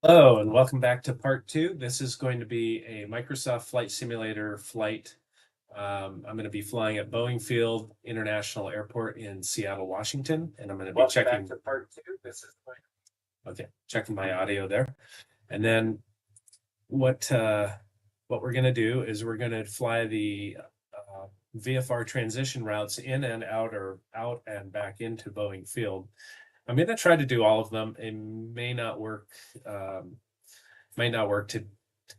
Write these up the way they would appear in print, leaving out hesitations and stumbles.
Hello, and welcome back to part two. This is going to be a Microsoft Flight Simulator flight. I'm going to be flying at Boeing Field International Airport in Seattle, Washington, and I'm going to be checking to part two. Okay, checking my audio there, and then what we're going to do is we're going to fly the VFR transition routes in and out or out and back into Boeing Field. I'm going to try to do all of them. It may not work. Might not work to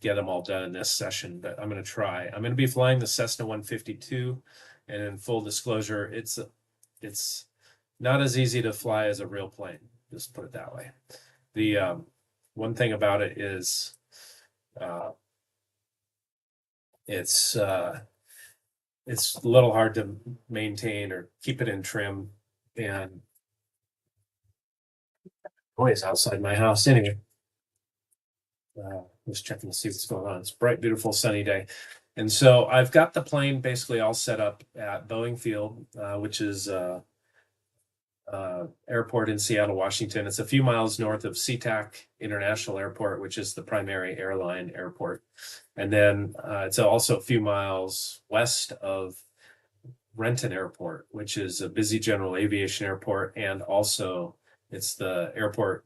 get them all done in this session, but I'm going to try. I'm going to be flying the Cessna 152, and in full disclosure, it's not as easy to fly as a real plane. Just put it that way. The one thing about it is it's a little hard to maintain or keep it in trim, and noise outside my house anyway. Just checking to see what's going on. It's a bright, beautiful, sunny day. And so I've got the plane basically all set up at Boeing Field, which is airport in Seattle, Washington. It's a few miles north of SeaTac International Airport, which is the primary airline airport. And then it's also a few miles west of Renton Airport, which is a busy general aviation airport, and also it's the airport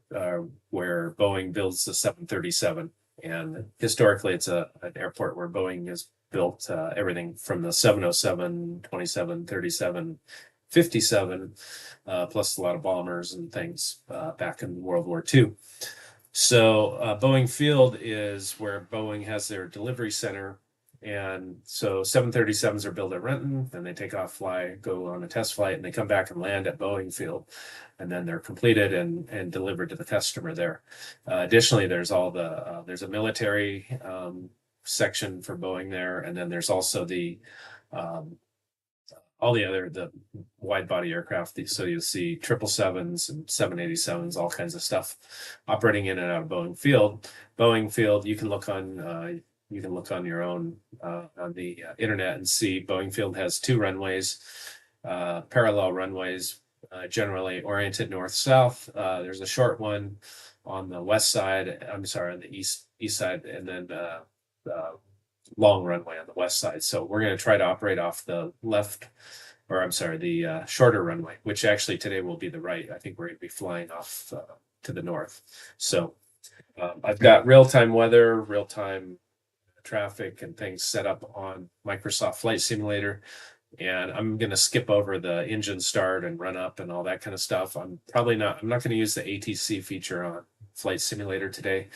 where Boeing builds the 737. And historically, it's an airport where Boeing has built everything from the 707, 27, 37, 57, plus a lot of bombers and things back in World War II. So Boeing Field is where Boeing has their delivery center. And so 737s are built at Renton, then they take off, fly, go on a test flight, and they come back and land at Boeing Field. And then they're completed and delivered to the customer there. Additionally, there's all the there's a military section for Boeing there, and then there's also the all the wide body aircraft. So you'll see 777s and 787s, all kinds of stuff operating in and out of Boeing Field. Boeing Field, you can look on your own on the internet and see Boeing Field has two runways, parallel runways, generally oriented north-south. There's a short one on the west side. I'm sorry, on the east side, and then long runway on the west side. So we're going to try to operate off the left, or I'm sorry, the shorter runway, which actually today will be the right. I think we're going to be flying off to the north. So I've got real-time weather, real-time traffic and things set up on Microsoft Flight Simulator. And I'm going to skip over the engine start and run up and all that kind of stuff. I'm not going to use the ATC feature on Flight Simulator today.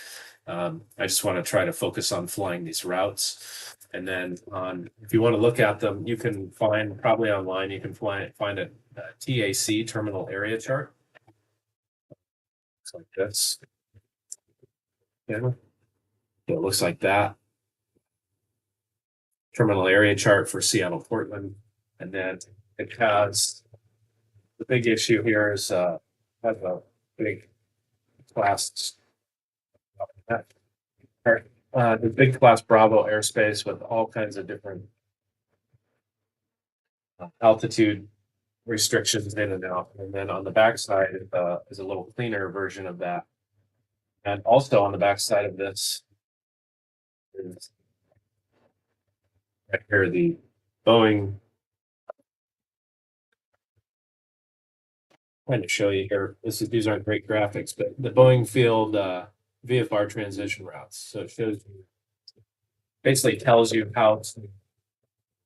I just want to try to focus on flying these routes. And then if you want to look at them, you can find probably online, you can find a TAC, terminal area chart. Looks like this. Yeah. It looks like that. Terminal area chart for Seattle, Portland. And then it has the big issue here is has a big class the big class Bravo airspace with all kinds of different altitude restrictions in and out. And then on the backside is a little cleaner version of that. And also on the backside of this is right here the Boeing. Trying to show you here. These aren't great graphics, but the Boeing Field VFR transition routes. So it shows you, basically tells you how to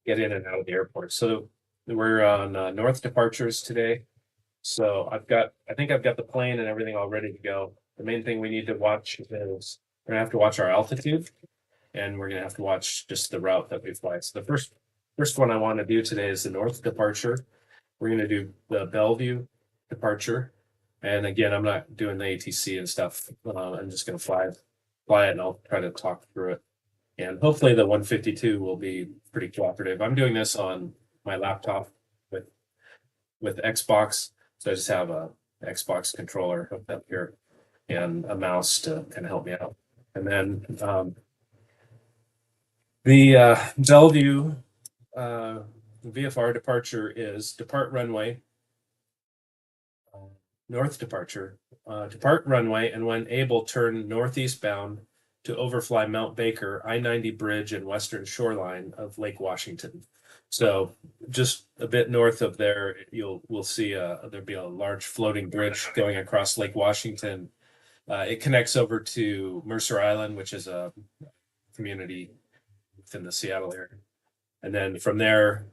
get in and out of the airport. So we're on north departures today. So I think I've got the plane and everything all ready to go. The main thing we need to watch is we're gonna have to watch our altitude, and we're gonna have to watch just the route that we fly. So the first one I want to do today is the north departure. We're gonna do the Bellevue departure. And again, I'm not doing the ATC and stuff. I'm just going to fly it, and I'll try to talk through it. And hopefully the 152 will be pretty cooperative. I'm doing this on my laptop with Xbox. So I just have a Xbox controller hooked up here and a mouse to kind of help me out. And then the Bellevue VFR departure is depart runway, north departure, depart runway, and when able, turn northeast bound to overfly Mount Baker, I-90 bridge and western shoreline of Lake Washington. So just a bit north of there, we'll see there'll be a large floating bridge going across Lake Washington. It connects over to Mercer Island, which is a community within the Seattle area. And then from there,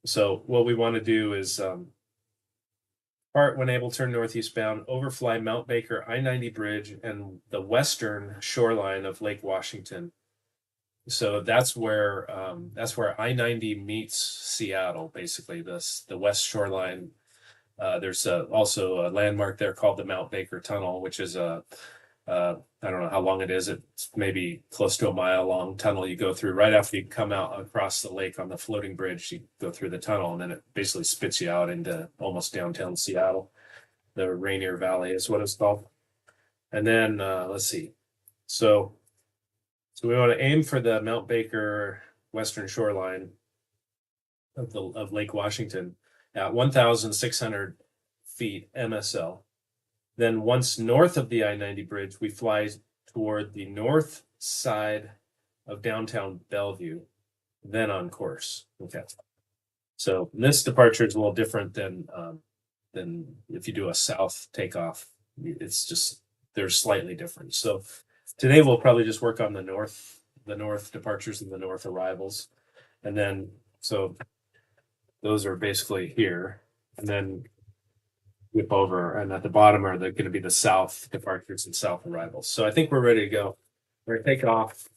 so what we want to do is when able, turn northeast bound, overfly Mount Baker I-90 bridge and the western shoreline of Lake Washington. So that's where I-90 meets Seattle, basically. The west shoreline. There's also a landmark there called the Mount Baker Tunnel, which is I don't know how long it is. It's maybe close to a mile long tunnel you go through right after you come out across the lake on the floating bridge. You go through the tunnel, and then it basically spits you out into almost downtown Seattle. The Rainier Valley is what it's called. And then let's see. So we want to aim for the Mount Baker western shoreline of Lake Washington at 1,600 feet MSL. Then once north of the I-90 bridge, we fly toward the north side of downtown Bellevue, then on course. Okay. So this departure is a little different than if you do a south takeoff. It's just, they're slightly different. So today we'll probably just work on the north departures and the north arrivals. And then, so those are basically here. And then whip over, and at the bottom are going to be the south departures and south arrivals. So I think we're ready to go. We're going to take off.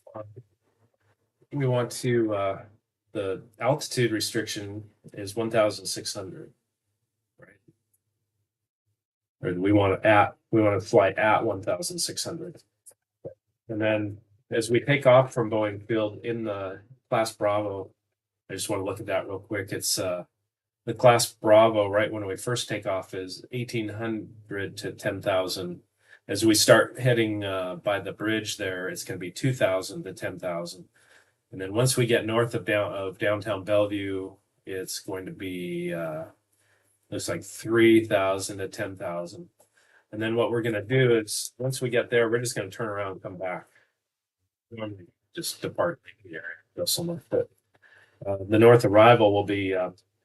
We want to, the altitude restriction is 1,600, right? Or we want to fly at 1,600. And then as we take off from Boeing Field in the class Bravo, I just want to look at that real quick. It's the class Bravo, right when we first take off, is 1,800 to 10,000. As we start heading by the bridge there, it's going to be 2,000 to 10,000. And then once we get north of downtown Bellevue, it's going to be looks like 3,000 to 10,000. And then what we're going to do is once we get there, we're just going to turn around and come back. Normally just depart the area, go somewhere. But the north arrival will be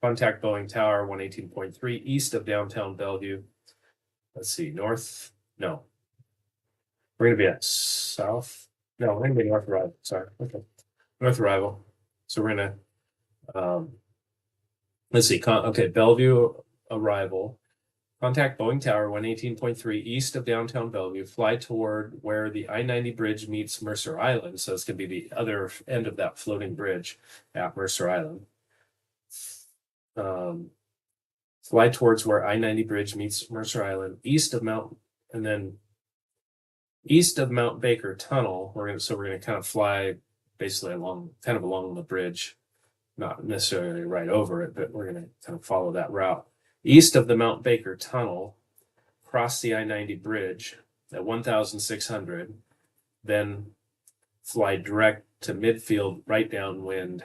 contact Boeing Tower 118.3 east of downtown Bellevue. Let's see, north. No, we're going to be at south. No, we're going to be north arrival. Sorry. Okay. North arrival. So we're going to, let's see. Okay. Bellevue arrival. Contact Boeing Tower 118.3 east of downtown Bellevue. Fly toward where the I-90 bridge meets Mercer Island. So it's going to be the other end of that floating bridge at Mercer Island. Fly towards where I-90 bridge meets Mercer Island, east of Mount Baker Tunnel. We're gonna kind of fly basically along the bridge, not necessarily right over it, but we're gonna kind of follow that route. East of the Mount Baker Tunnel, cross the I-90 bridge at 1,600, then fly direct to midfield right downwind,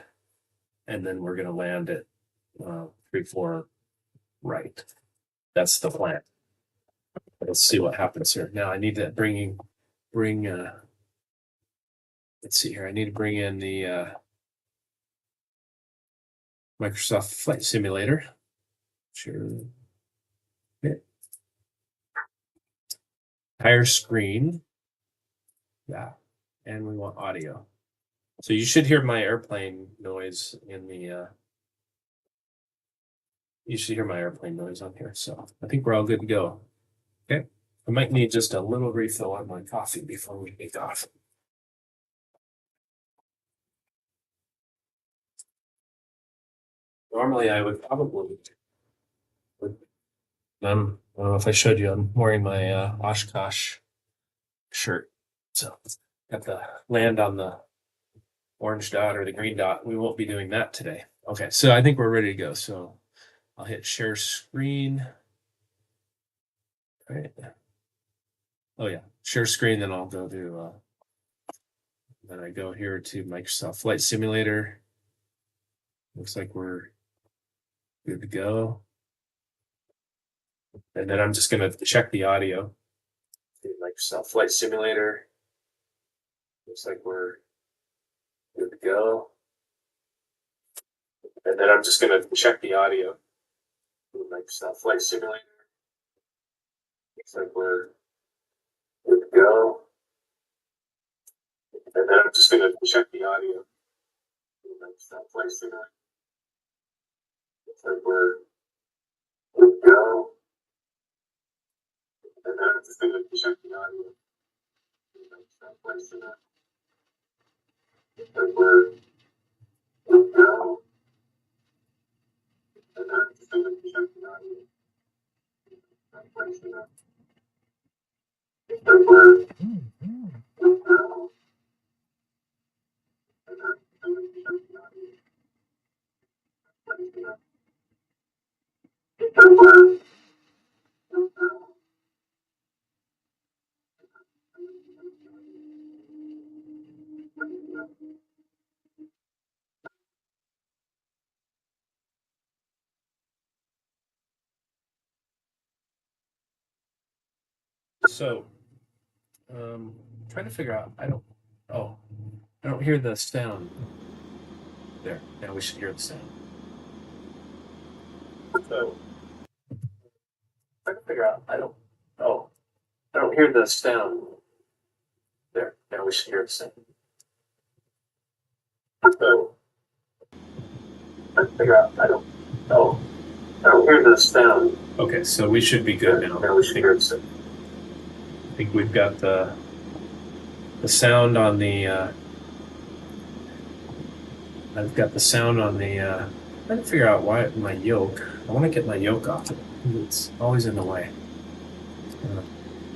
and then we're gonna land at 3-4 right. That's the plan. Let's see what happens here. Now I need to bring let's see here. I need to bring in the Microsoft Flight Simulator. Sure. Okay. Entire screen. Yeah. And we want audio. So you should hear my airplane noise in the you should hear my airplane noise on here. So I think we're all good to go. Okay. I might need just a little refill on my coffee before we take off. Normally I would probably, I don't know if I showed you, I'm wearing my Oshkosh shirt. So got the land on the orange dot or the green dot. We won't be doing that today. Okay, so I think we're ready to go. So I'll hit share screen. All right. Oh yeah, share screen, then I'll go to then I go here to Microsoft Flight Simulator. Looks like we're good to go. And then I'm just going to check the audio. Microsoft Flight Simulator. Looks like we're good to go. And then I'm just going to check the audio. Microsoft Flight Simulator. Looks like we're good to go. And then I'm just going to check the audio. Microsoft Flight Simulator. Looks like we're good to go. And then I'm just going to check the audio. Microsoft Flight Simulator. Looks like we're good to go. And then I'm just going to check the audio. Flight Simulator. Looks like we're good to go. So, trying to figure out, I don't hear the sound. There, now we should hear the sound. So, trying to figure out, I don't hear the sound. There, now we should hear the sound. So, trying to figure out, I don't hear the sound. Okay, so we should be good now. Now we should hear the sound. I think we've got the sound on the I've got the sound on the trying to figure out why my yoke. I want to get my yoke off of it. It's always in the way.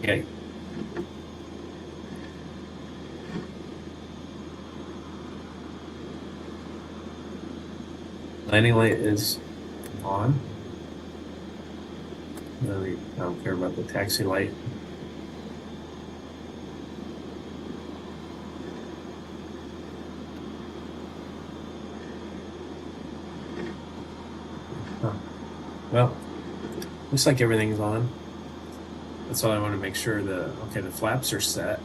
Okay. Landing light is on. I don't care about the taxi light. Well, looks like everything's on. That's all I want to make sure the flaps are set.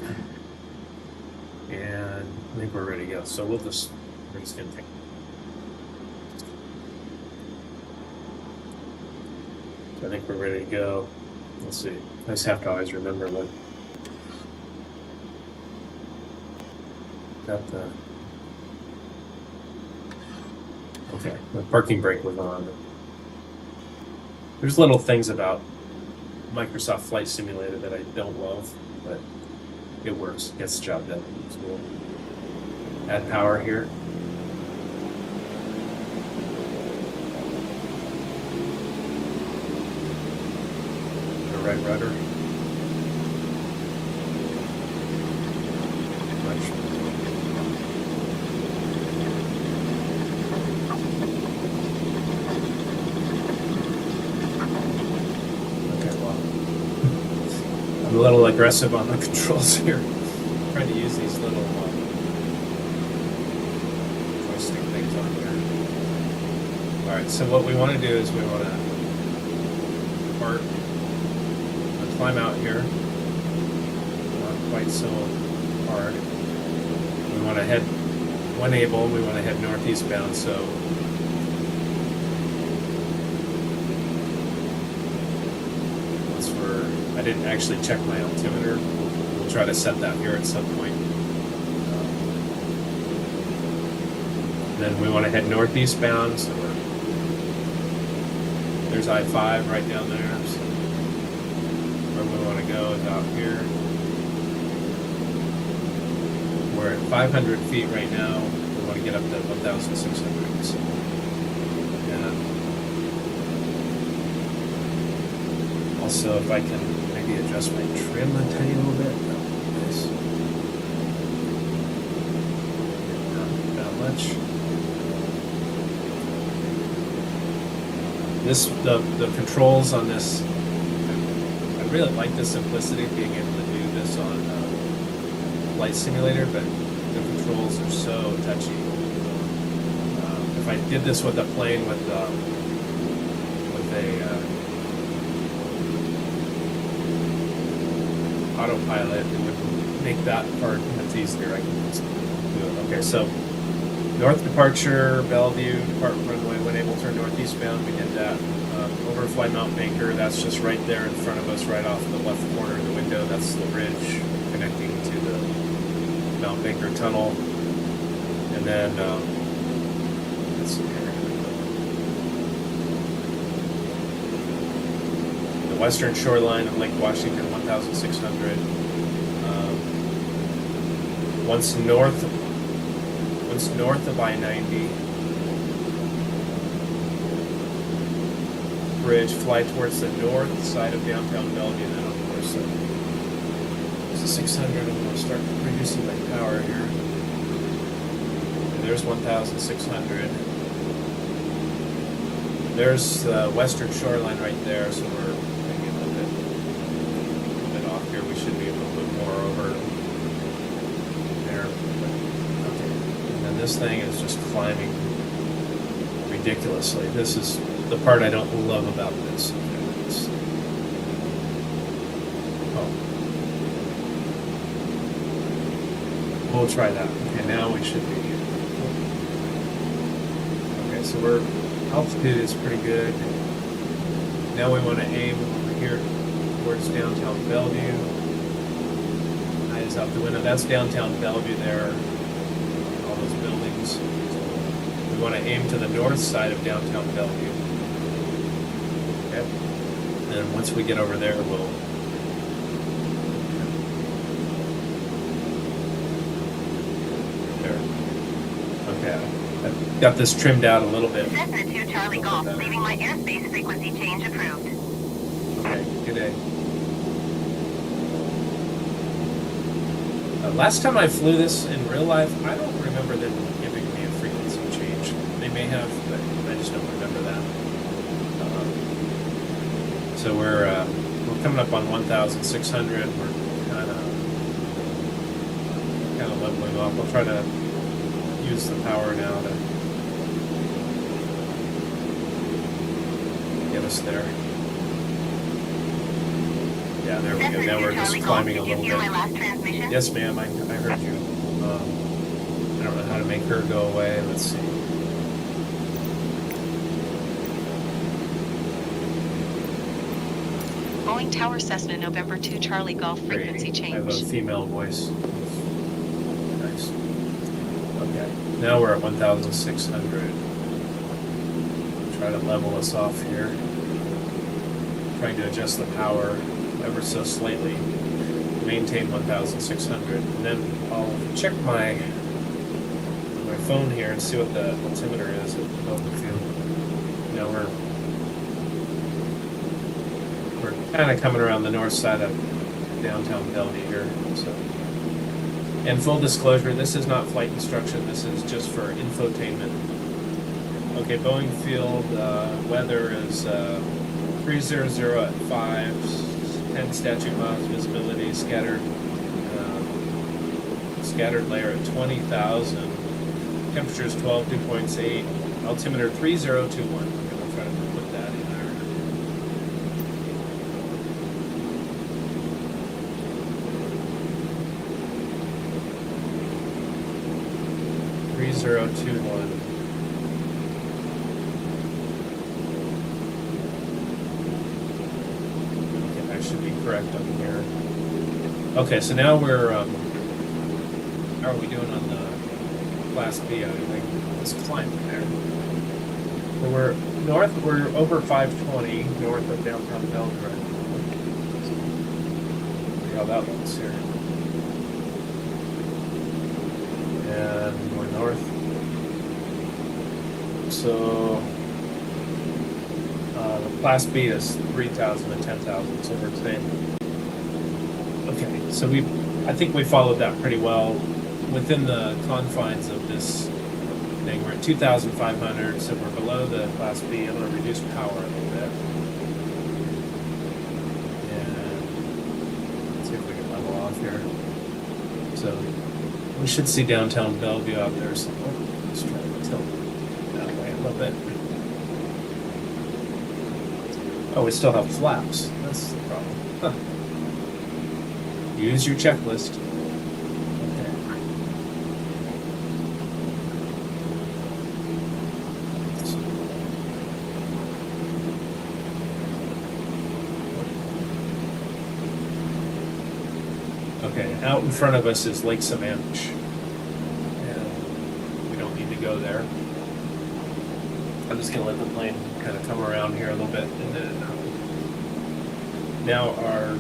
And I think we're ready to go. So we're just gonna take. I think we're ready to go. Let's see. I just have to always remember when. Got the. Okay, the parking brake was on. There's little things about Microsoft Flight Simulator that I don't love, but it works. It gets the job done. So we'll add power here. The right rudder. A little aggressive on the controls here. I'm trying to use these little joystick things on here. Alright, so what we want to do is we want to climb out here. Not quite so hard. We want to head, when able, we want to head northeast bound, so I didn't actually check my altimeter. We'll try to set that here at some point. Then we want to head northeast bound. So there's I-5 right down there. So where we want to go is out here. We're at 500 feet right now. We want to get up to 1,600. So, and also, if I can adjust my trim a tiny little bit. Nice. Not much. The controls on this, I really like the simplicity of being able to do this on Flight Simulator, but the controls are so touchy. If I did this with a plane with a autopilot, it would make that part much easier. I can just do it. Okay, so north departure, Bellevue, departure runway, when able, turn northeastbound. We did that. Overfly Mount Baker, that's just right there in front of us, right off the left corner of the window. That's the ridge connecting to the Mount Baker tunnel. And then, let's see here. The western shoreline of Lake Washington, 1,600. Once north of I-90. Bridge, fly towards the north side of downtown Bellevue, and then of course there's a 600, and we'll start reducing my power here. And there's 1,600. There's the western shoreline right there, so we're maybe a little bit off here. We should be a little bit more over there. Okay. And then this thing is just climbing ridiculously. This is the part I don't love about this. Oh. We'll try that. Okay, now we should be. Okay, so altitude is pretty good. Now we want to aim over here towards downtown Bellevue. Eyes out the window. That's downtown Bellevue there. All those buildings. So we want to aim to the north side of downtown Bellevue. And once we get over there, we'll there. Okay, I've got this trimmed out a little bit. Cessna 2 Charlie Golf, leaving my airspace frequency change approved. Okay, good day. Last time I flew this in real life, I don't remember them giving me a frequency change. They may have, but I just don't remember that. So we're coming up on 1,600. We're kind of leveling off. We'll try to use the power now to get us there. Yeah, there we go. Now we're just climbing a little bit. Yes, ma'am. I heard you. I don't know how to make her go away. Let's see. Boeing Tower Cessna November 2 Charlie Golf frequency change. I have a female voice. Nice. Okay. Now we're at 1,600. Try to level us off here. Trying to adjust the power ever so slightly. Maintain 1,600. And then I'll check my phone here and see what the altimeter is at the field. Now we're kind of coming around the north side of downtown Bellevue here. So, and full disclosure, this is not flight instruction. This is just for infotainment. Okay, Boeing field weather is 300 at 5, 10 statute miles visibility, scattered layer at 20,000. Temperature is 12 dew points 8. Altimeter 3021. Okay, we'll try to put that in there. 3021. Okay, that should be correct up here. Okay, so now we're how are we doing on the Class B? I think let's climb there. So we're north. We're over 520 north of downtown Bellevue right now. See how that looks here. And we're north. So the Class B is 3,000 to 10,000, so we're saying. Okay, so I think we followed that pretty well within the confines of this thing. We're at 2,500, so we're below the Class B. I'm going to reduce power a little bit. And let's see if we can level off here. So we should see downtown Bellevue out there somewhere. Let's try to tilt that way a little bit. Oh, we still have flaps. That's the problem. Huh. Use your checklist. Okay, out in front of us is Lake Sammamish. And we don't need to go there. I'm just going to let the plane kind of come around here a little bit. And then now our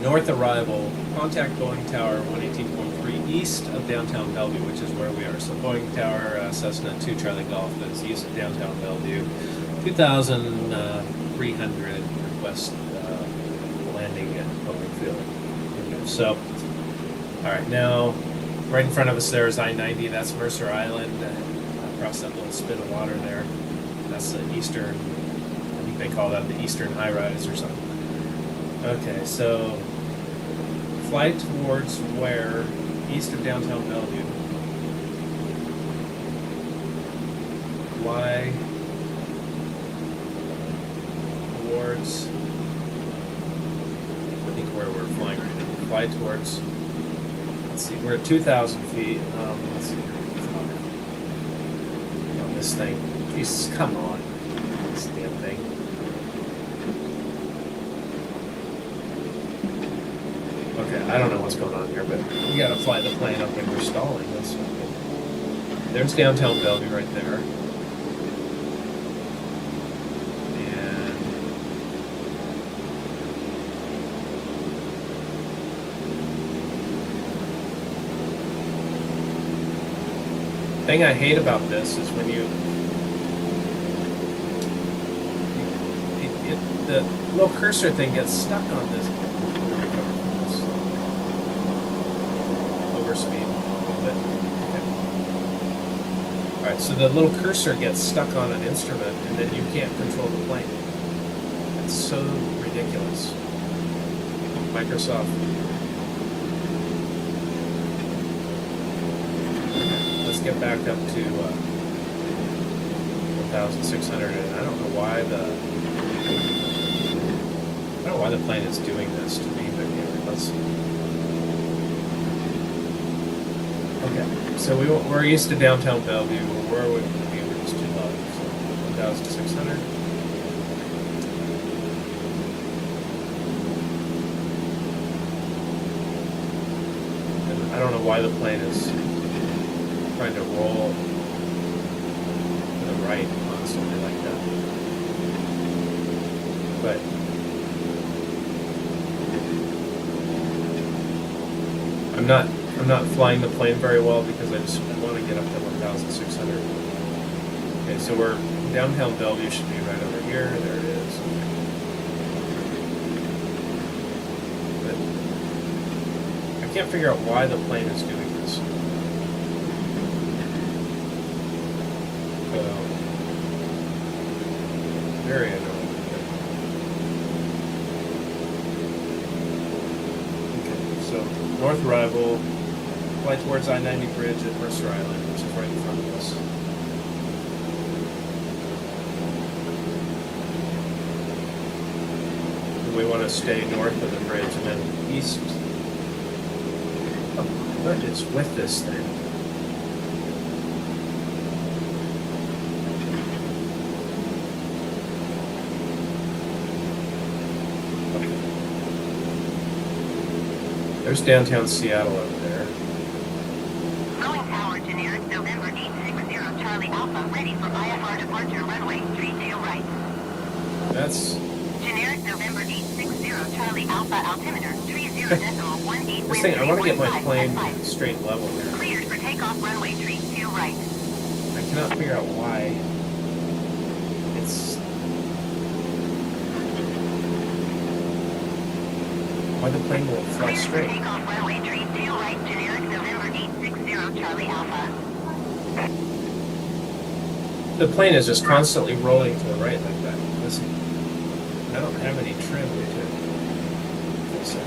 north arrival, contact Boeing Tower 118.3 east of downtown Bellevue, which is where we are. So Boeing Tower, Cessna 2 Charlie Golf, that's east of downtown Bellevue. 2,300 request landing at Boeing Field. Okay, so, all right, now right in front of us there is I-90. That's Mercer Island. Across that little spit of water there. That's the eastern, I think they call that the eastern high rise or something. Okay, so fly towards where? East of downtown Bellevue. Fly towards, I think where we're flying right now. Fly towards, let's see, we're at 2,000 feet. Let's see here. On this thing. Jesus, come on. This damn thing. Okay, I don't know what's going on here, but we gotta fly the plane up and we're stalling. That's not good. There's downtown Bellevue right there. And the thing I hate about this is when the little cursor thing gets stuck on this. Speed a little bit. Okay. Alright, so the little cursor gets stuck on an instrument and then you can't control the plane. It's so ridiculous. Microsoft. Okay, let's get back up to 1,600 and I don't know why the plane is doing this to me, but anyway, let's okay, so we're east of downtown Bellevue. Where would we be? We're just too low. So 1,600. And I don't know why the plane is trying to roll to the right constantly like that. But I'm not flying the plane very well because I want to get up to 1,600. Okay, so we're downtown Bellevue should be right over here. There it is. But I can't figure out why the plane is doing this. Very annoying. Okay, so north arrival. Fly towards I-90 Bridge at Mercer Island, which is right in front of us. We want to stay north of the bridge and then east. Oh, what is with this thing? Okay. There's downtown Seattle over there. November 860 Charlie Alpha, ready for IFR departure, runway 32 right. That's... Generic November 860 Charlie Alpha, altimeter 30.18. This thing, I want to get my plane straight level here. Cleared for takeoff, runway 32 right. I cannot figure out why it's... Why the plane won't fly straight. Cleared for takeoff, runway 32 right, generic November 860 Charlie Alpha. The plane is just constantly rolling to the right like that. Listen, I don't have any trim to fix it.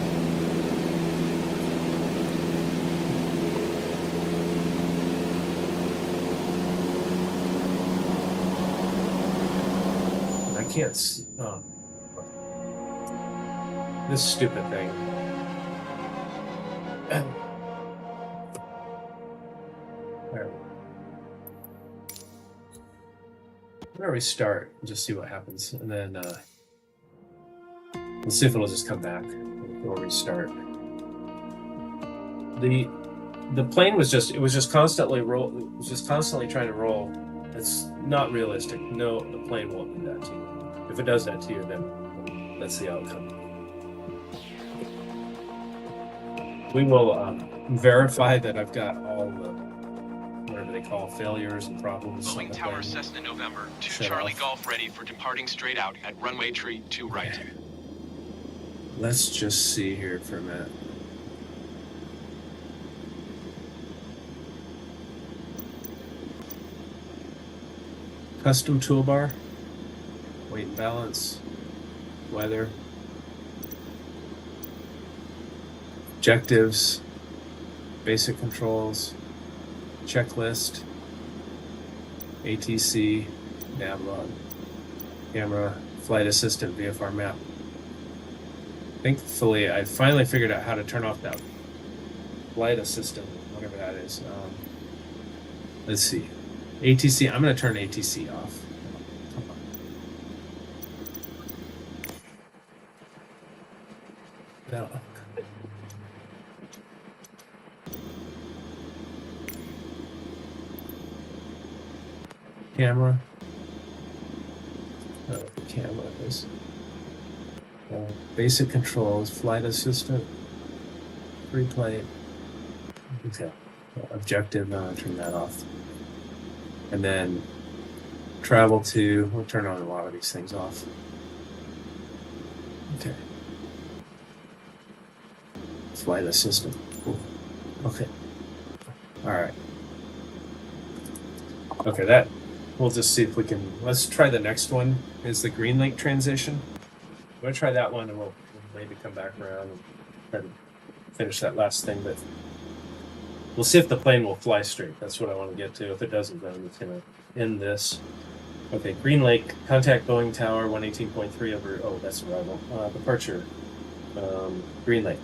I can't. Oh. This stupid thing. There. Where we start, just see what happens, and then we'll see if it'll just come back before we start. The plane was just constantly trying to roll. It's not realistic. No, the plane won't do that to you. If it does that to you, then that's the outcome. We will verify that I've got all the whatever they call failures and problems. Boeing Tower Cessna November 2 Shut Charlie off. Golf ready for departing straight out at runway tree 2 right. Okay. Let's just see here for a minute. Custom toolbar, weight and balance, weather, objectives, basic controls, checklist, ATC, nav log, camera, flight assistant, VFR map. Thankfully, I finally figured out how to turn off that flight assistant, whatever that is. Let's see. ATC, I'm going to turn ATC off. No. Camera. Oh, the camera is. Basic controls, flight assistant, free plate. Okay. Objective, turn that off. And then travel to, we'll turn on a lot of these things off. Okay. Flight assistant. Cool. Okay. All right. Okay, that, we'll just see if we can, let's try the next one, is the green link transition. I'm going to try that one and we'll maybe come back around and try to finish that last thing, but we'll see if the plane will fly straight. That's what I want to get to. If it doesn't, then it's going to end this. Okay, Green Lake, contact Boeing Tower 118.3 over, oh, that's arrival. Departure, Green Lake.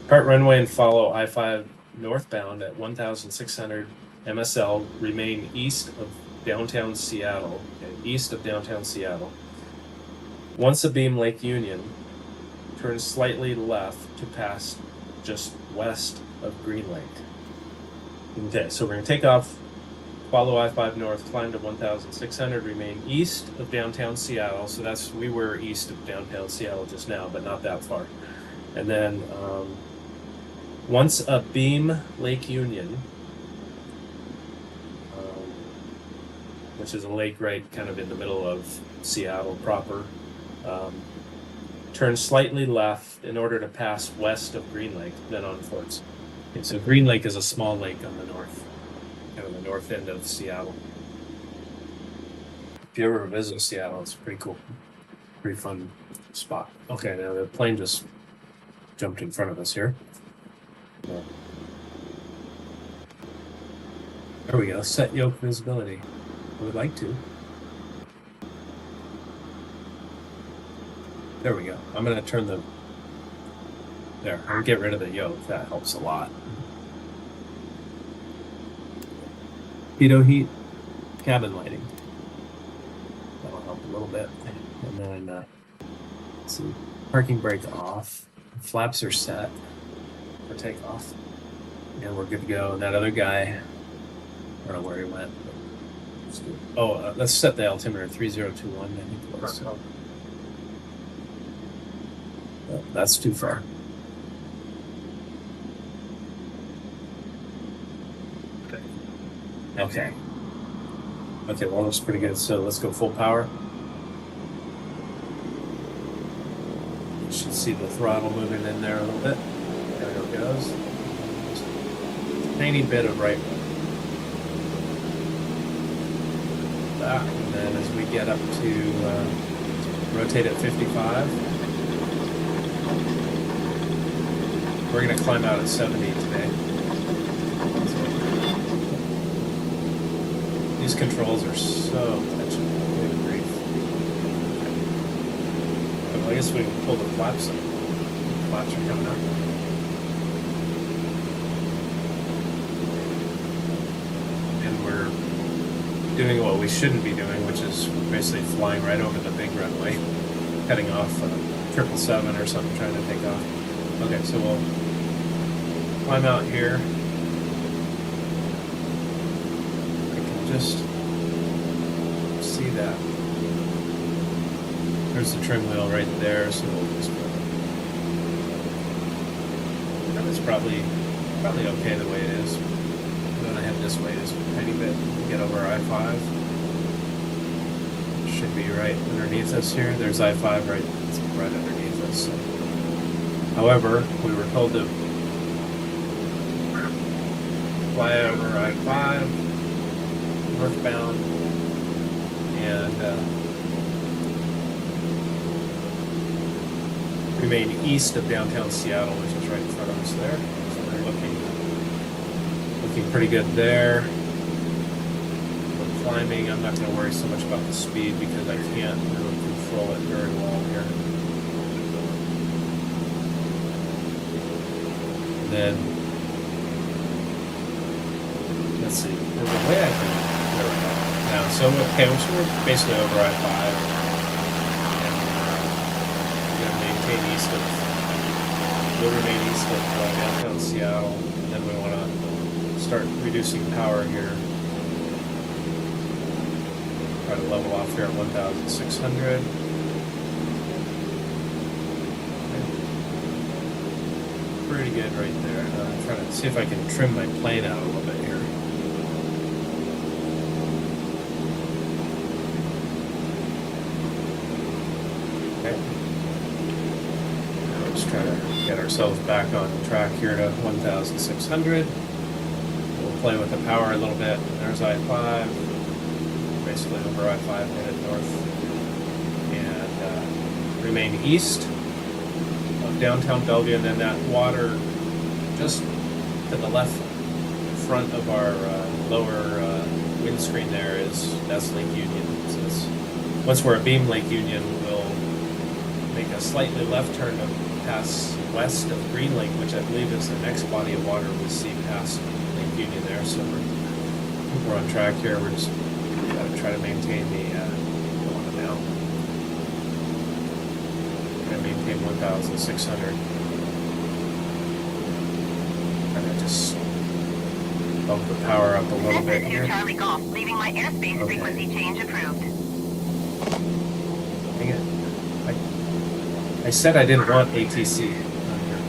Depart runway and follow I-5 northbound at 1,600 MSL. Remain east of downtown Seattle. Okay, east of downtown Seattle. Once abeam Lake Union, turn slightly left to pass just west of Green Lake. Okay, so we're going to take off, follow I-5 north, climb to 1,600, remain east of downtown Seattle. So that's, we were east of downtown Seattle just now, but not that far. And then once abeam Lake Union, which is a lake right kind of in the middle of Seattle proper, turn slightly left in order to pass west of Green Lake, then on towards. Okay, so Green Lake is a small lake on the north, kind of the north end of Seattle. If you ever visit Seattle, it's pretty cool, pretty fun spot. Okay, now the plane just jumped in front of us here. Yeah. There we go, set yoke visibility. I would like to. There we go. I'm going to turn the... There, I'm going to get rid of the yoke. That helps a lot. Pitot heat, cabin lighting. That'll help a little bit. And then, let's see, parking brake off. Flaps are set for takeoff. And we're good to go. And that other guy, I don't know where he went. Oh, let's set the altimeter 3021. I think it was. Oh, that's too far. Okay. Okay, well, that's pretty good. So let's go full power. You should see the throttle moving in there a little bit. There it goes. Just a tiny bit of right. That, and then as we get up to rotate at 55. We're going to climb out at 70 today. These controls are so touchy. Good grief. Well, I guess we can pull the flaps up. The flaps are coming up. doing what we shouldn't be doing, which is basically flying right over the big runway, heading off 777 or something, trying to take off. Okay, so we'll climb out here. I can just see that. There's the trim wheel right there, so we'll just go. That is probably okay the way it is. I'm gonna head this way just a tiny bit, get over I-5. Should be right underneath us here. There's I-5 right underneath us. So. However, we were told to fly over I-5 northbound and remain east of downtown Seattle, which is right in front of us there. So we're looking pretty good there. We're climbing. I'm not going to worry so much about the speed because I can't really control it very well here. And then let's see. There's a way I can. There we go. Now, so okay, so we're basically over I-5. We'll remain east of downtown Seattle, and then we want to start reducing power here. Try to level off here at 1,600. Pretty good right there. I'm trying to see if I can trim my plane out a little bit here. Okay. Try to get ourselves back on track here to 1,600. We'll play with the power a little bit. There's I-5, basically over I-5 headed north, and remain east of downtown Bellevue, and then that water just to the left front of our lower windscreen there that's Lake Union. So once we're at Beam Lake Union, we'll make a slightly left turn to pass west of Green Lake, which I believe is the next body of water we see past Lake Union there. So we're on track here. We're just gotta try to maintain the one now. Gonna maintain 1,600. Trying to just bump the power up a little bit here. Charlie Golf, leaving my airspace frequency change approved. Dang it. I said I didn't want ATC on here.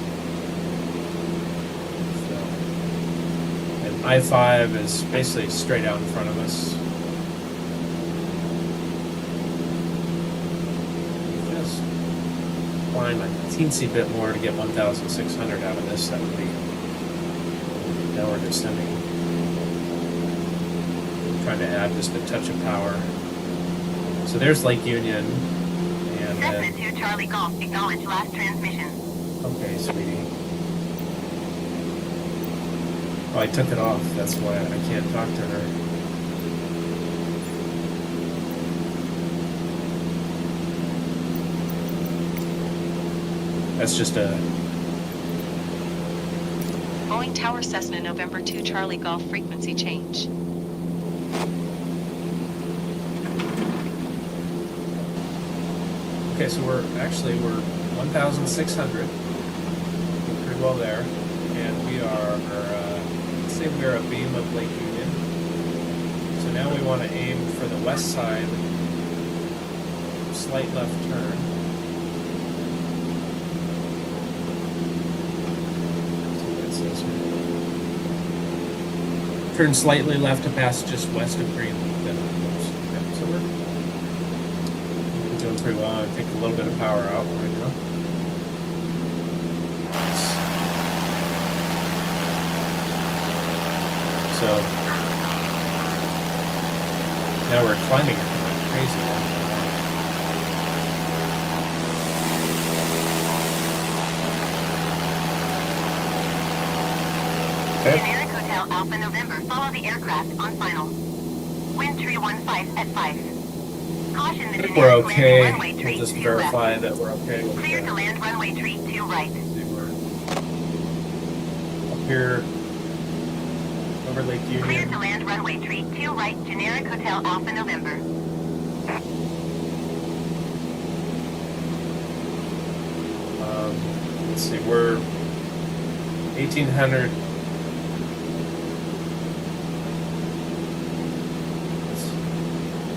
So, and I-5 is basically straight out in front of us. Just climb a teensy bit more to get 1,600 out of this. That would be. Now we're descending. Trying to add just a touch of power. So there's Lake Union. Cessna 2 Charlie Golf, acknowledge last transmission. Okay, sweetie. Oh, I took it off. That's why I can't talk to her. That's just a... Boeing Tower Cessna November 2 Charlie Golf frequency change. Okay, so we're 1,600. We're pretty well there. And we are, let's say we're a beam of Lake Union. So now we want to aim for the west side, slight left turn. Turn slightly left to pass just west of Green Lake. Then okay, so we're doing pretty well. I take a little bit of power out right now. So now we're climbing it like crazy. Okay. Generic Hotel Alpha November, follow the aircraft on final. Wind 315 at 5. Caution the I think we're generic okay. landing runway We'll tree just to verify left. that we're okay with Clear to that. land runway tree to right. See, we're up here. over Lake Clear Union. to land runway tree 2 right, generic Hotel Alpha November. Let's see, we're 1800.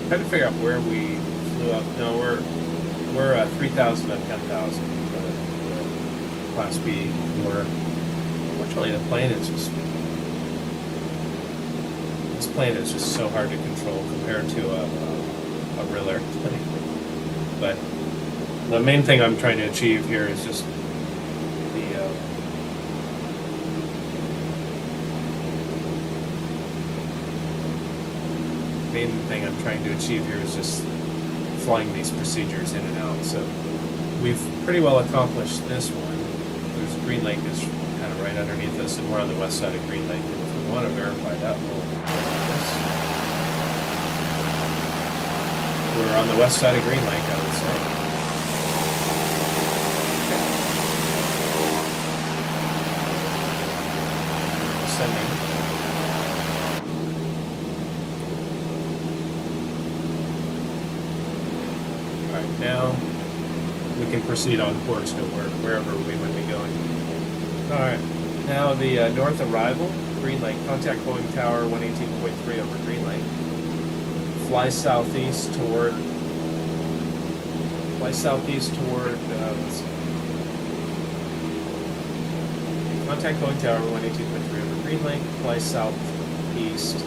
Trying to figure out where we flew up. No, we're 3,000 and 10,000 for the Class B. Fortunately, the plane is just this plane is just so hard to control compared to a real airplane. But the main thing I'm trying to achieve here is just the main thing I'm trying to achieve here is just flying these procedures in and out. So we've pretty well accomplished this one. There's Green Lake is kind of right underneath us, and we're on the west side of Green Lake. And if we want to verify that, we're on the west side of Green Lake, I would say. Descending. Alright, now we can proceed on course to wherever we would be going. Alright, now the north arrival, Green Lake, contact Boeing Tower 118.3 over Green Lake. Fly southeast toward, let's see. Contact Boeing Tower 118.3 over Green Lake, fly southeast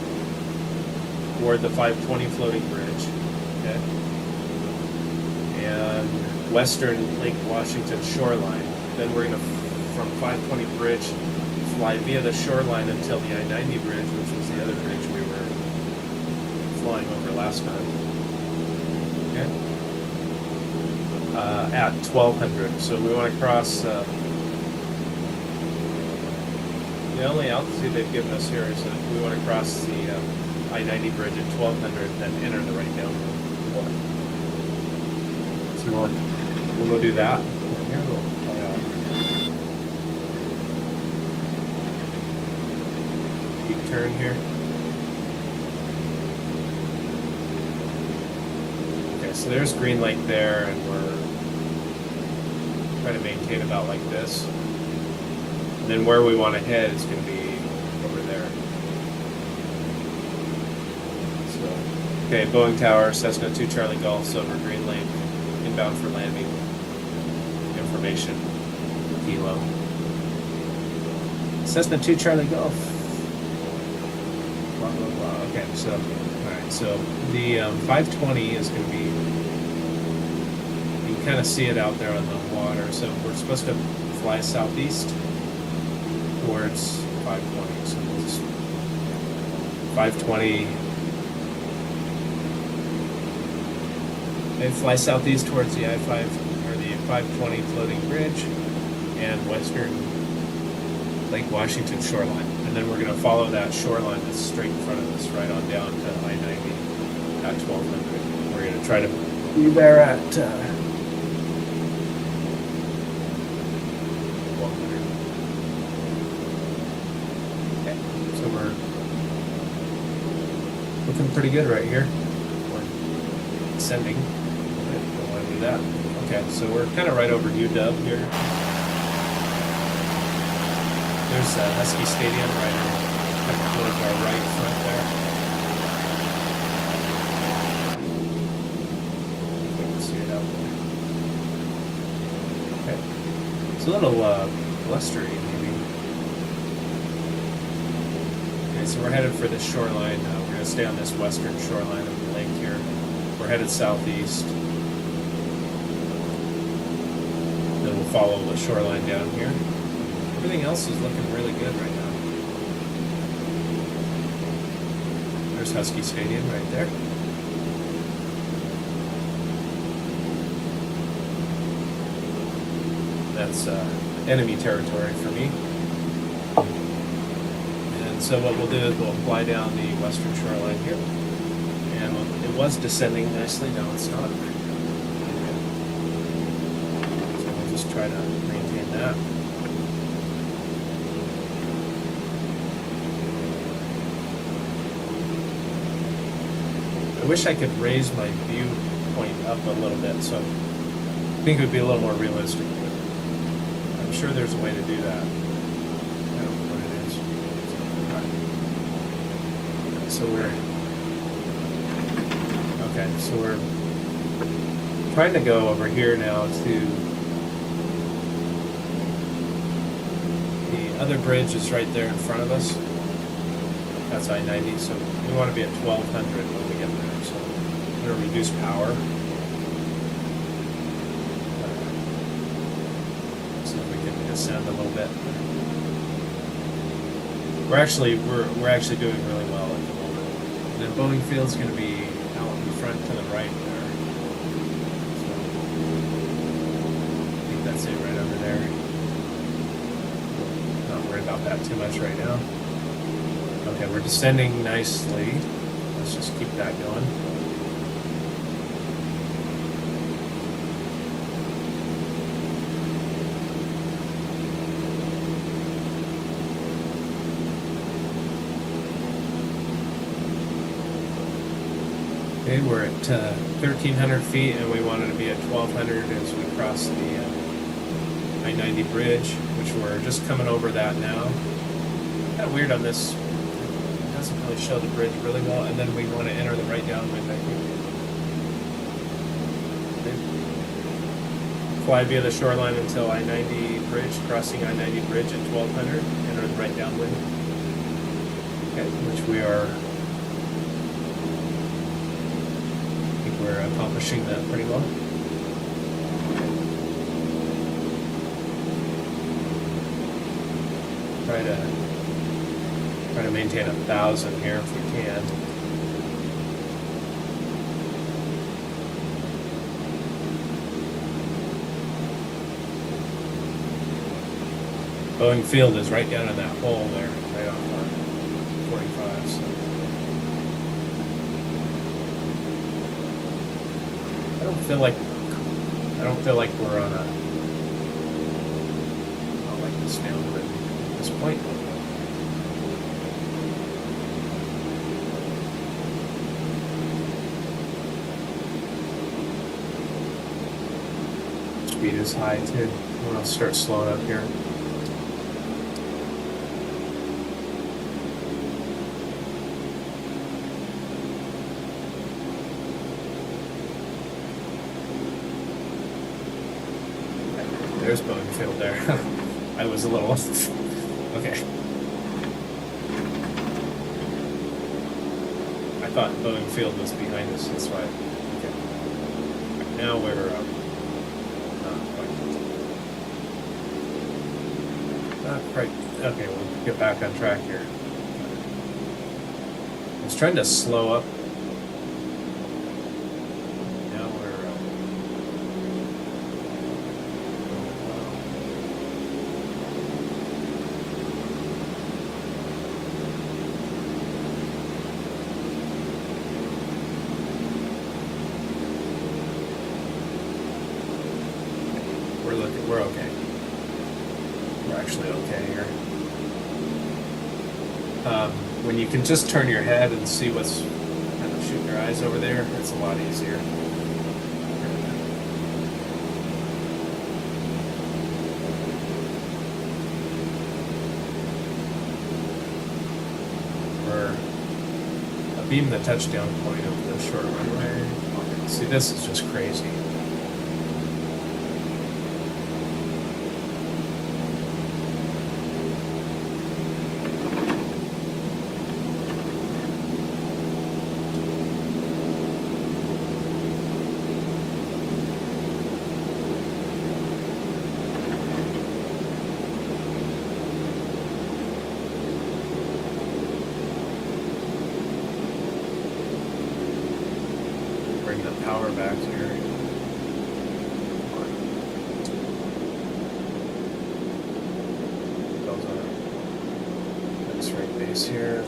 toward the 520 floating bridge, okay? And western Lake Washington shoreline. Then we're going to, from 520 bridge, fly via the shoreline until the I-90 bridge, which was the other bridge we were flying over last time. Okay. At 1200. So we want to cross. The only altitude they've given us here is that we want to cross the I-90 bridge at 1200, then enter the right downwind. So we'll go do that. Here we'll deep turn here. So there's Green Lake there, and we're trying to maintain about like this. And then where we want to head is going to be over there. So, okay, Boeing Tower, Cessna 2 Charlie Golf, Silver Green Lake, inbound for landing. Information, Kilo. Cessna 2 Charlie Golf. Blah, blah, blah. Okay, so, alright, so the 520 is going to be, you can kind of see it out there on the water, so we're supposed to fly southeast towards 520, so we'll just 520, and fly southeast towards the I-5, or the 520 floating bridge, and western Lake Washington shoreline. And then we're going to follow that shoreline that's straight in front of us, right on down to I-90 at 1200. We're going to try to be there at 1200. Okay, so we're looking pretty good right here. We're ascending. Don't want to do that. Okay, so we're kind of right over UW here. There's Husky Stadium right kind of towards our right front there. You can see it out there. Okay. It's a little blustery, maybe. Okay, so we're headed for the shoreline. We're going to stay on this western shoreline of the lake here. We're headed southeast. Then we'll follow the shoreline down here. Everything else is looking really good right now. There's Husky Stadium right there. That's enemy territory for me. And so what we'll do is we'll fly down the western shoreline here. And it was descending nicely, now it's not. So we'll just try to maintain that. wish I could raise my viewpoint up a little bit, so I think it would be a little more realistic. But I'm sure there's a way to do that. I don't know what it is. So we're trying to go over here now to the other bridge is right there in front of us. That's I-90, so we want to be at 1200 when we get there. So we're going to reduce power. See if we can ascend a little bit. We're actually doing really well at the moment. And then Boeing Field's going to be out in front to the right there. So I think that's it right over there. Not worried about that too much right now. Okay, we're descending nicely. Let's just keep that going. Okay, we're at 1,300 feet, and we wanted to be at 1,200 as we cross the I-90 bridge, which we're just coming over that now. Kind of weird on this. It doesn't really show the bridge really well, and then we want to enter the right downwind, I think. Okay. Fly via the shoreline until I-90 bridge, crossing I-90 bridge at 1,200, enter the right downwind. Okay, which we are. We're accomplishing that pretty well. Try to maintain 1,000 here if we can. Boeing Field is right down in that hole there, right off our 45. So. I don't feel like we're on a. I don't like this downwind at this point. Speed is high too. I'm gonna start slowing up here. There's Boeing Field there. I was a little okay. I thought Boeing Field was behind us. That's why. Okay. Now we're not quite. Okay, we'll get back on track here. I was trying to slow up. We're okay. We're actually okay here. When you can just turn your head and see what's kind of shooting your eyes over there, it's a lot easier. We're beam the touchdown point of the short runway. See, this is just crazy. Bring the power back here. Goes on X-ray base here.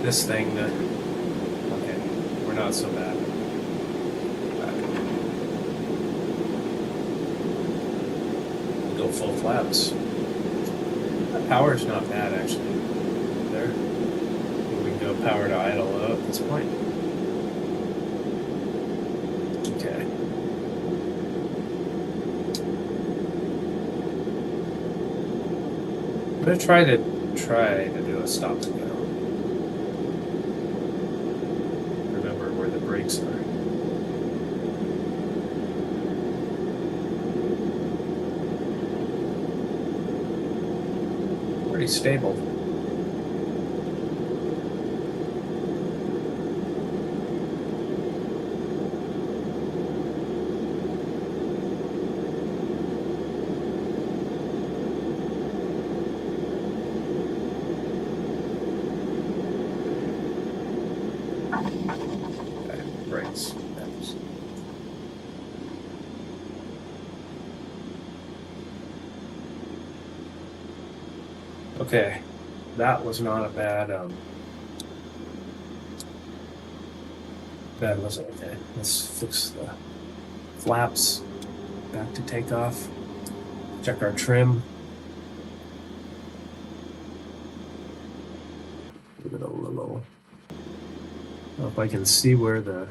This thing, okay, we're not so bad. full flaps. The power's not bad actually. There. We can go power to idle low at this point. Okay. I'm gonna try to do a stop and go. Remember where the brakes are. Pretty stable. Okay, brakes. Thanks. Okay, that was not a bad was it? Okay, let's fix the flaps. Back to takeoff. Check our trim. Give it a little. I don't know if I can see where the.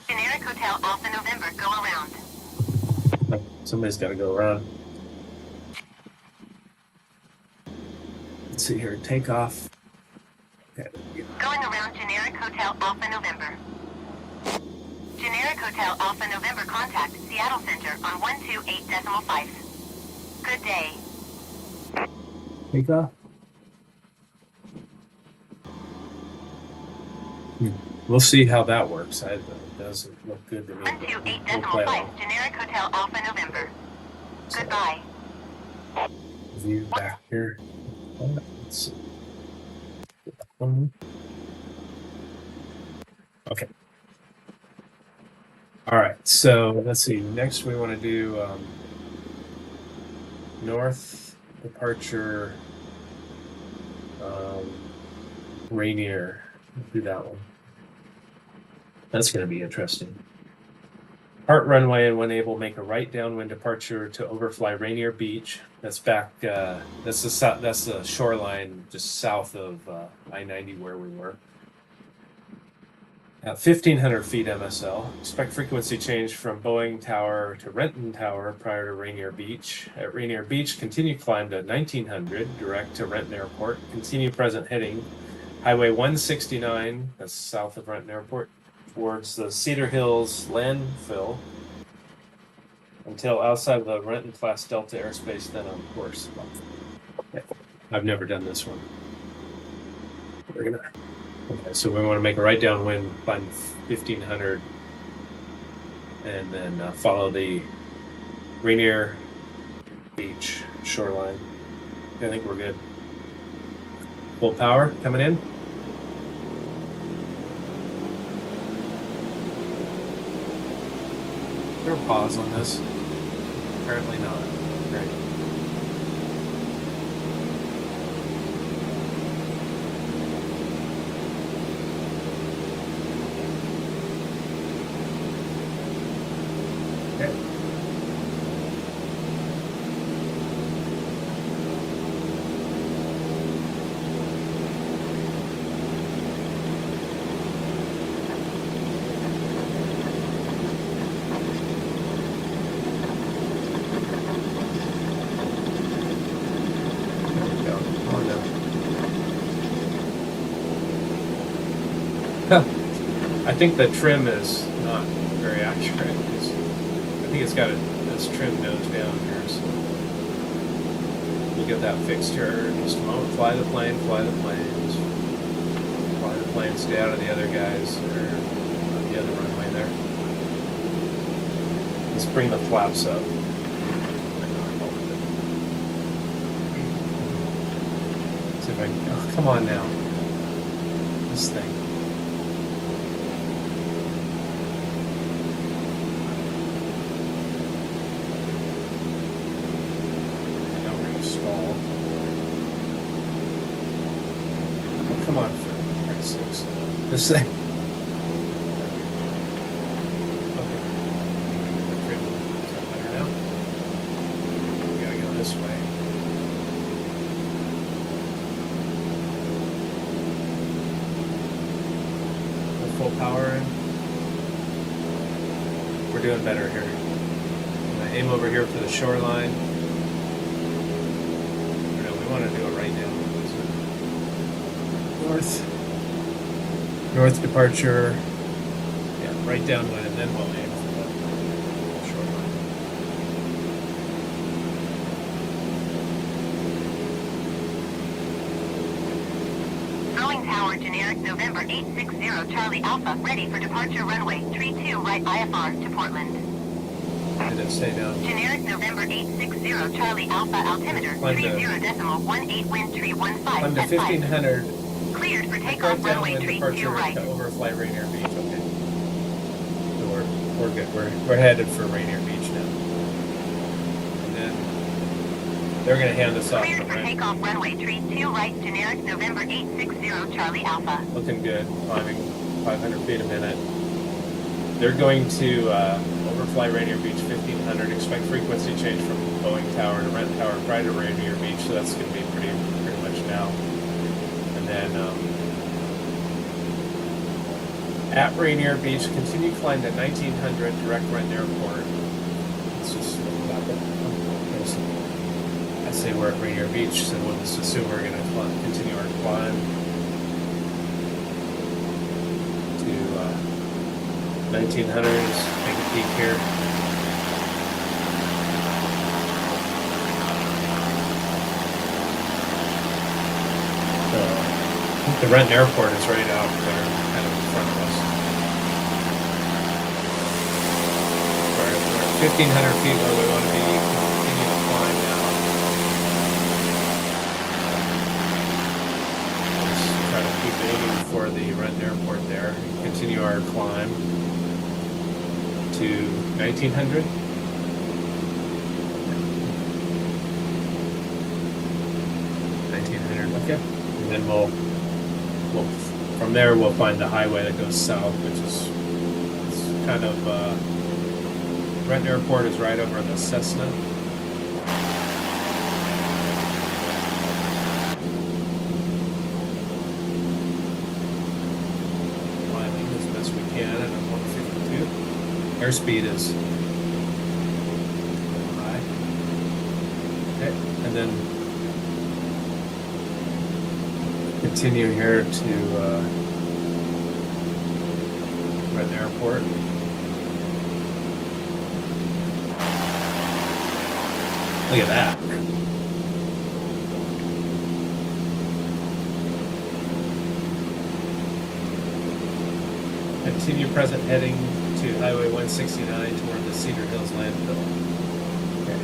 Generic Hotel Alpha November, go around. Somebody's got to go around. Let's see here. Takeoff. Okay. Going around Generic Hotel Alpha November. Generic Hotel Alpha November, contact Seattle Center on 128.5. Good day. Takeoff. We'll see how that works. It doesn't look good to me. But we'll play 128.5, along. Generic Hotel Alpha November. Goodbye. View back here. Let's see. Okay. All right. So let's see. Next, we want to do north departure. Rainier. Let's do that one. That's going to be interesting. Part runway and when able, make a right downwind departure to overfly Rainier Beach. That's back. That's the shoreline just south of I-90 where we were. At 1,500 feet MSL. Expect frequency change from Boeing Tower to Renton Tower prior to Rainier Beach. At Rainier Beach, continue climb to 1,900 direct to Renton Airport. Continue present heading Highway 169. That's south of Renton Airport, towards the Cedar Hills landfill until outside of the Renton class Delta airspace, then on course. Okay. I've never done this one. Okay, so we want to make a right downwind, climb 1,500, and then follow the Rainier Beach shoreline. I think we're good. Full power coming in. Is there a pause on this? Apparently not. Great. Okay. I think the trim is not very accurate. I think it's got this trim nose down here. So we'll get that fixed here in just a moment. Fly the plane, fly the planes. Fly the plane, stay out of the other guys that are on the other runway there. Let's bring the flaps up. See if I can, oh, come on now. This thing. Stall. Oh, come on, for Christ's sakes. This thing. Okay. Is that better now? full power in. We're doing better here. I'm gonna aim over here for the shoreline. No, we want to do it right now. North departure. Yeah, right downwind, and then we'll aim for the shoreline. Growing tower generic November 860 Charlie Alpha, ready for departure runway 32 right IFR to Portland. Did it stay down? Generic November 860 Charlie Alpha altimeter Climb to- 30.18 wind tree 15 Climb to at 5. 1500. Cleared for Right takeoff runway downwind 32 departure right. to overfly Rainier Beach. Okay. So we're good. We're headed for Rainier Beach now. And then they're gonna hand us off. Cleared for Right? takeoff runway 32 right generic November 860 Charlie Alpha. Looking good. Climbing 500 feet a minute. They're going to overfly Rainier Beach 1500. Expect frequency change from Boeing Tower to Rent Tower prior to Rainier Beach. So that's going to be pretty much now. And then at Rainier Beach, continue climb to 1900 direct Renton Airport. Let's just look back up. I say we're at Rainier Beach, so we'll just assume we're going to continue our climb to 1900s. Take a peek here. So, I think the Renton Airport is right out there, kind of in front of us. We're at 1,500 feet where we want to be. Continue to climb now. Let's try to keep aiming for the Renton Airport there. Continue our climb to 1900. Okay. And then we'll from there we'll find the highway that goes south, which is it's kind of Renton Airport is right over the Cessna. Climbing as best we can at 152. Airspeed is high. Okay, and then continue here to Renton Airport. Look at that. Continue present heading to Highway 169 toward the Cedar Hills landfill. Okay.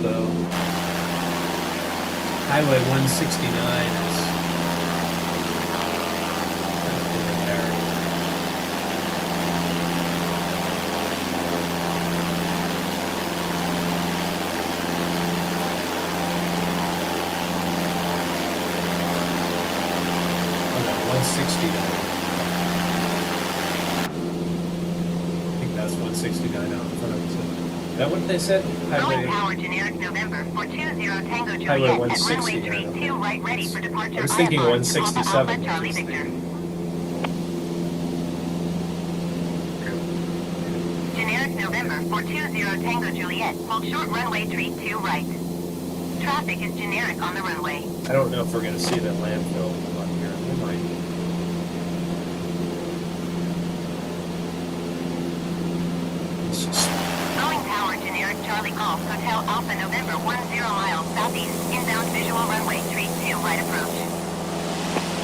So, Highway 169 is over there. Oh no, 169. I think that's 169 out in front of us. Is that what they said? Boeing Tower generic November 420 Tango Juliet Highway at 160, runway 32 right ready for departure. I was thinking IFR, 167 Alpha was Charlie his Victor. name. Generic November 420 Tango Juliet. Hold short runway 32 right. Traffic is generic on the runway. I don't know if we're going to see the landfill on here. We might. Let's just Boeing Tower generic Charlie Golf Hotel Alpha November 10 miles southeast. Inbound visual runway 32 right approach.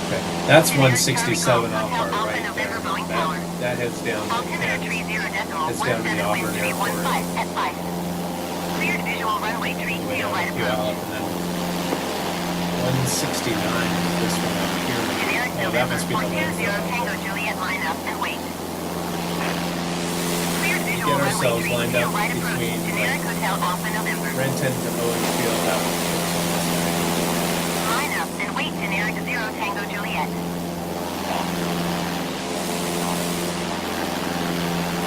okay. That's Generic 167 Charlie off Golf our Hotel right Alpha November there. Boeing Tower. That heads down to Altimeter 30 decimal It's down to the 17 wind Auburn 315 at 5. Cleared visual runway 32 way down right a few out, approach. and then 169 is this one up here. Generic Oh, that November must be the 420 landfill. Tango Juliet line up and wait. Cleared visual Get runway ourselves 32 lined up right approach. between, Generic Hotel Alpha November. Renton to Boeing Field. That one. Line up and wait. Generic 0 Tango Juliet.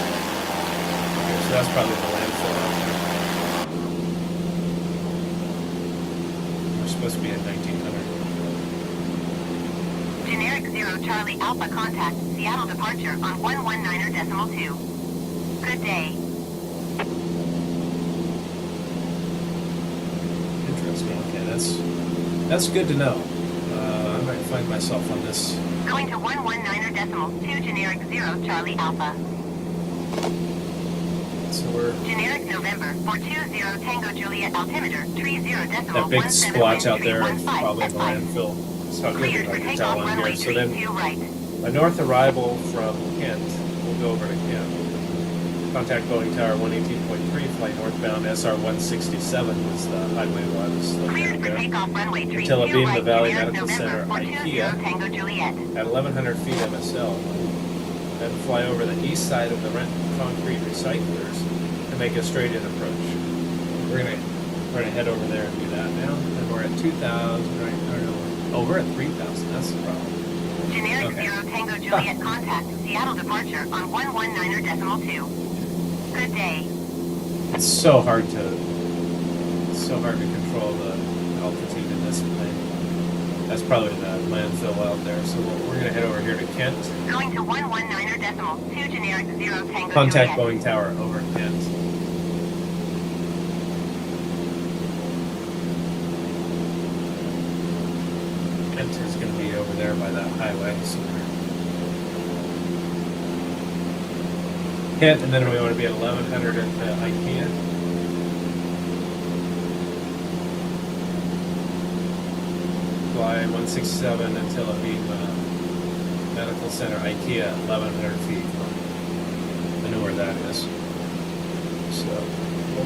Okay, so that's probably the landfill out there. We're supposed to be at 1900. Generic 0 Charlie Alpha contact Seattle departure on 119.2. Good day. Interesting. Okay, that's good to know. I might find myself on this. Going to 119.2 generic 0 Charlie Alpha. So we're Generic November 420 Tango Juliet altimeter 30.17 that big splotch out there is 1315 probably at the 5. landfill. It's not Cleared good for I can takeoff tell on runway here. So then 32 right. a north arrival from Kent. We'll go over to Kent. Contact Boeing Tower 118.3, flight northbound SR-167 was the highway I was looking Cleared at for there. takeoff runway 32 Until it being the right. Valley Generic Medical November Center, 420 IKEA, Tango Juliet. at 1,100 feet MSL. Then fly over the east side of the concrete recyclers and make a straight-in approach. We're gonna head over there and do that now. And we're at 2,000, right? Or no, oh, we're at 3,000. That's the problem. Generic Okay. 0 Tango Juliet contact Seattle departure on 119.2. Good day. It's so hard to control the altitude in this plane. That's probably the landfill out there. So we're gonna head over here to Kent. Going to 119.2 generic 0 Tango Contact Juliet. Boeing Tower over Kent. Kent is going to be over there by that highway somewhere. Kent, and then we want to be at 1,100 at the IKEA. Fly 167 until it being Medical Center IKEA, 1,100 feet. I know where that is. So, all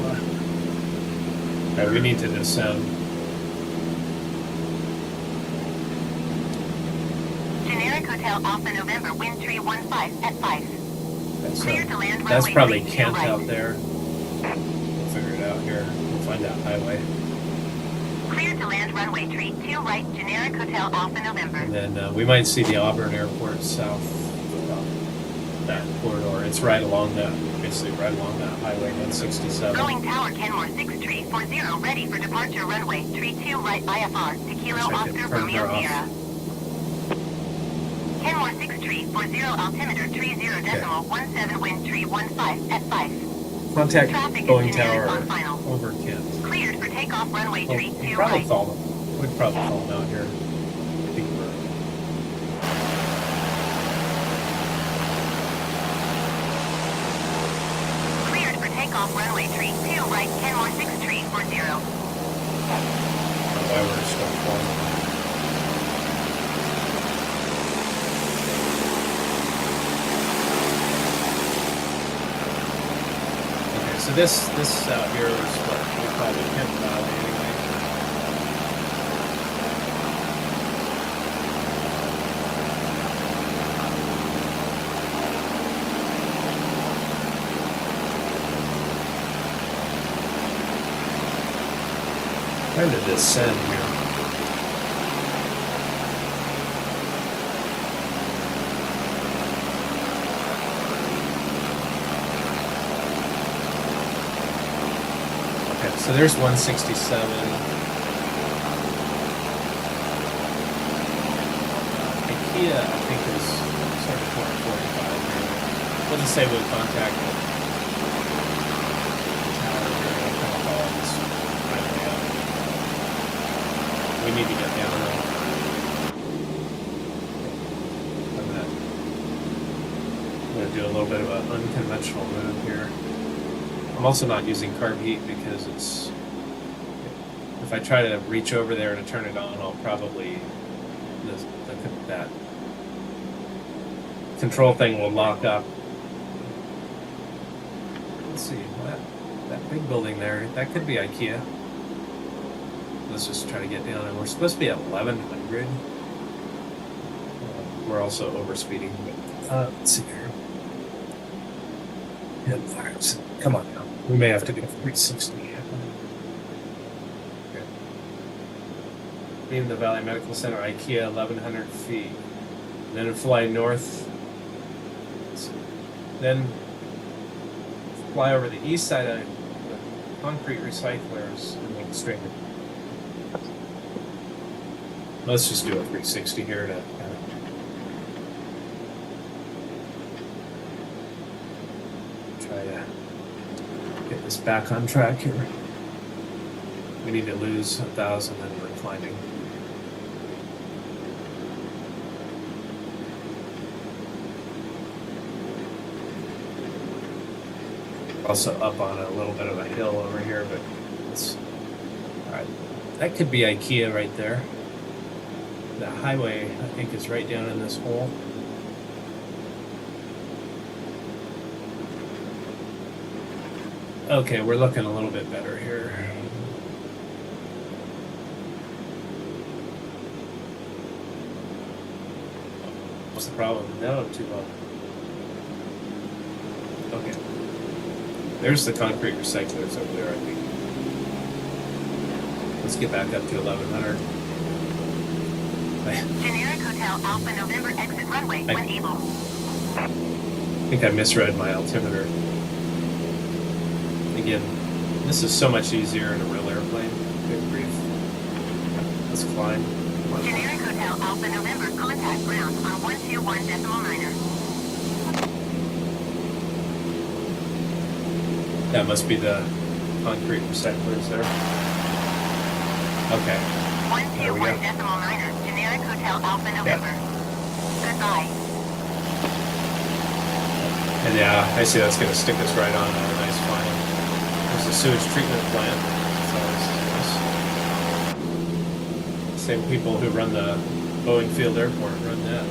right, we need to descend. Generic Hotel Alpha November wind 315 at 5. So Clear to land that's runway probably 32 Kent right. out there. We'll figure it out here. We'll find that highway. Clear to land runway 32 right. Generic Hotel Alpha November. And then we might see the Auburn Airport south of that corridor. It's right along that, basically right along that highway 167. Going tower Kenmore 6340 ready for departure runway 32 right IFR to Kilo Check it, Oscar turn Romeo her off. Sierra. Kenmore 6340 altimeter 30.17 wind 315 at 5. Contact Traffic is Boeing generic Tower on final. over Kent. Cleared for takeoff runway Well, 32 we'd probably right. fall them. We'd probably fall them out here. I think we're Cleared for takeoff runway 32 right. Kenmore 6340. why we're still falling. Okay, so this out here is what we call the Kent Valley anyway. Trying to descend here. Okay, so there's 167. IKEA, I think, is sort of 445 here. We'll just say we'll contact the tower here and kind of follow this highway up. We need to get down there. I'm going to do a little bit of an unconventional move here. I'm also not using carb heat because it's, if I try to reach over there to turn it on, I'll probably, that control thing will lock up. Let's see, that big building there, that could be IKEA. Let's just try to get down, and we're supposed to be at 1,100. We're also overspeeding, but let's see here. Yeah, all right, so come on now. We may have to go 360. Okay. Being the Valley Medical Center, IKEA, 1,100 feet. And then fly north. Then fly over the east side of the concrete recyclers and make a straight. Let's just do a 360 here to kind of back on track here. We need to lose 1,000 and we're climbing. Also up on a little bit of a hill over here, but it's all right. That could be IKEA right there. The highway, I think, is right down in this hole. Okay, we're looking a little bit better here. What's the problem? No, too low. Okay. There's the concrete recyclers over there, I think. Let's get back up to 1100. Generic Hotel Alpha November exit runway when able. I think I misread my altimeter. Again, this is so much easier in a real airplane. Good grief. Let's climb. Generic Hotel Alpha November contact ground on 121.9er. That must be the concrete recyclers there. Okay. 121.9er. Generic Hotel Alpha November. Goodbye. And yeah, I see that's going to stick us right on a nice final. There's the sewage treatment plant. That's always nice. Same people who run the Boeing Field Airport run that.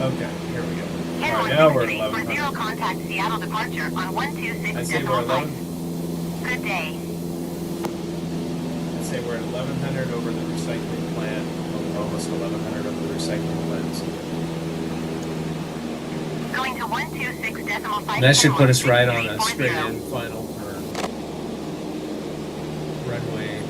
Okay, here we go. All right, now we're at 1100. For zero contact Seattle departure on 126.5. I say we're 11. Good day. I'd say we're at 1100 over the recycling plant. Almost 1100 over the recycling plant. Going to 126.5. And that should put us right on a straight in final for runway.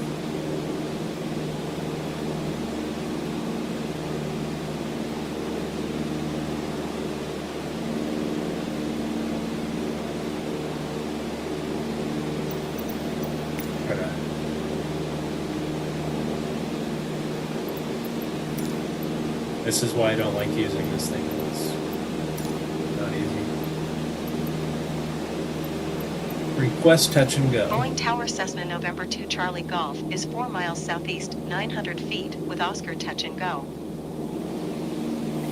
This is why I don't like using this thing. It's not easy. Request touch and go. Boeing Tower Cessna November 2 Charlie Golf is 4 miles southeast, 900 feet, with Oscar touch and go.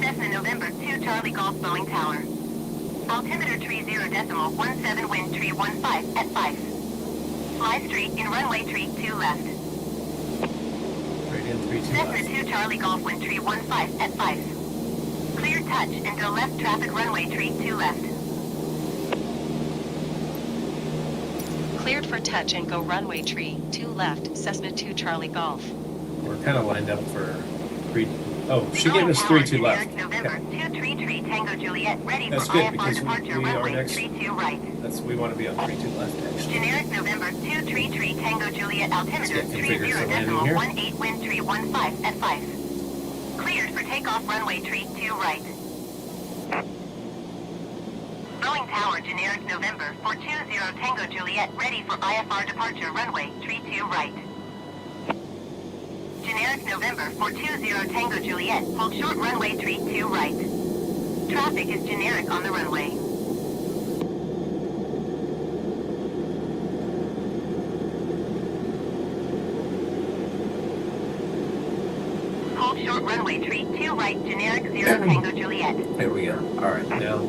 Cessna November 2 Charlie Golf Boeing Tower. Altimeter tree 0.17 wind tree 15 at 5. Fly straight in runway tree 2 left. Right in 3-2 Cessna left. 2 Charlie Golf wind tree 15 at 5. Clear touch and go left traffic runway tree 2 left. Cleared for touch and go runway tree 2 left, Cessna 2 Charlie Golf. We're kind of lined up for 3. Oh, she gave us 3-2 left. November Okay. 2 tree Tango Juliet ready That's for good IFR because departure we are runway next. 32 right. We want to be on 3-2 left actually. Generic November 2 tree Tango Juliet altimeter Let's get configured for landing here. 30.18 wind tree 15 at 5. Cleared for takeoff runway tree 2 right. Boeing Tower Generic November 420 Tango Juliet ready for IFR departure runway tree 2 right. Generic November 420 Tango Juliet hold short runway tree 2 right. Traffic is generic on the runway. Hold short runway tree 2 right, generic 0 Tango Juliet. There we go. All right, now.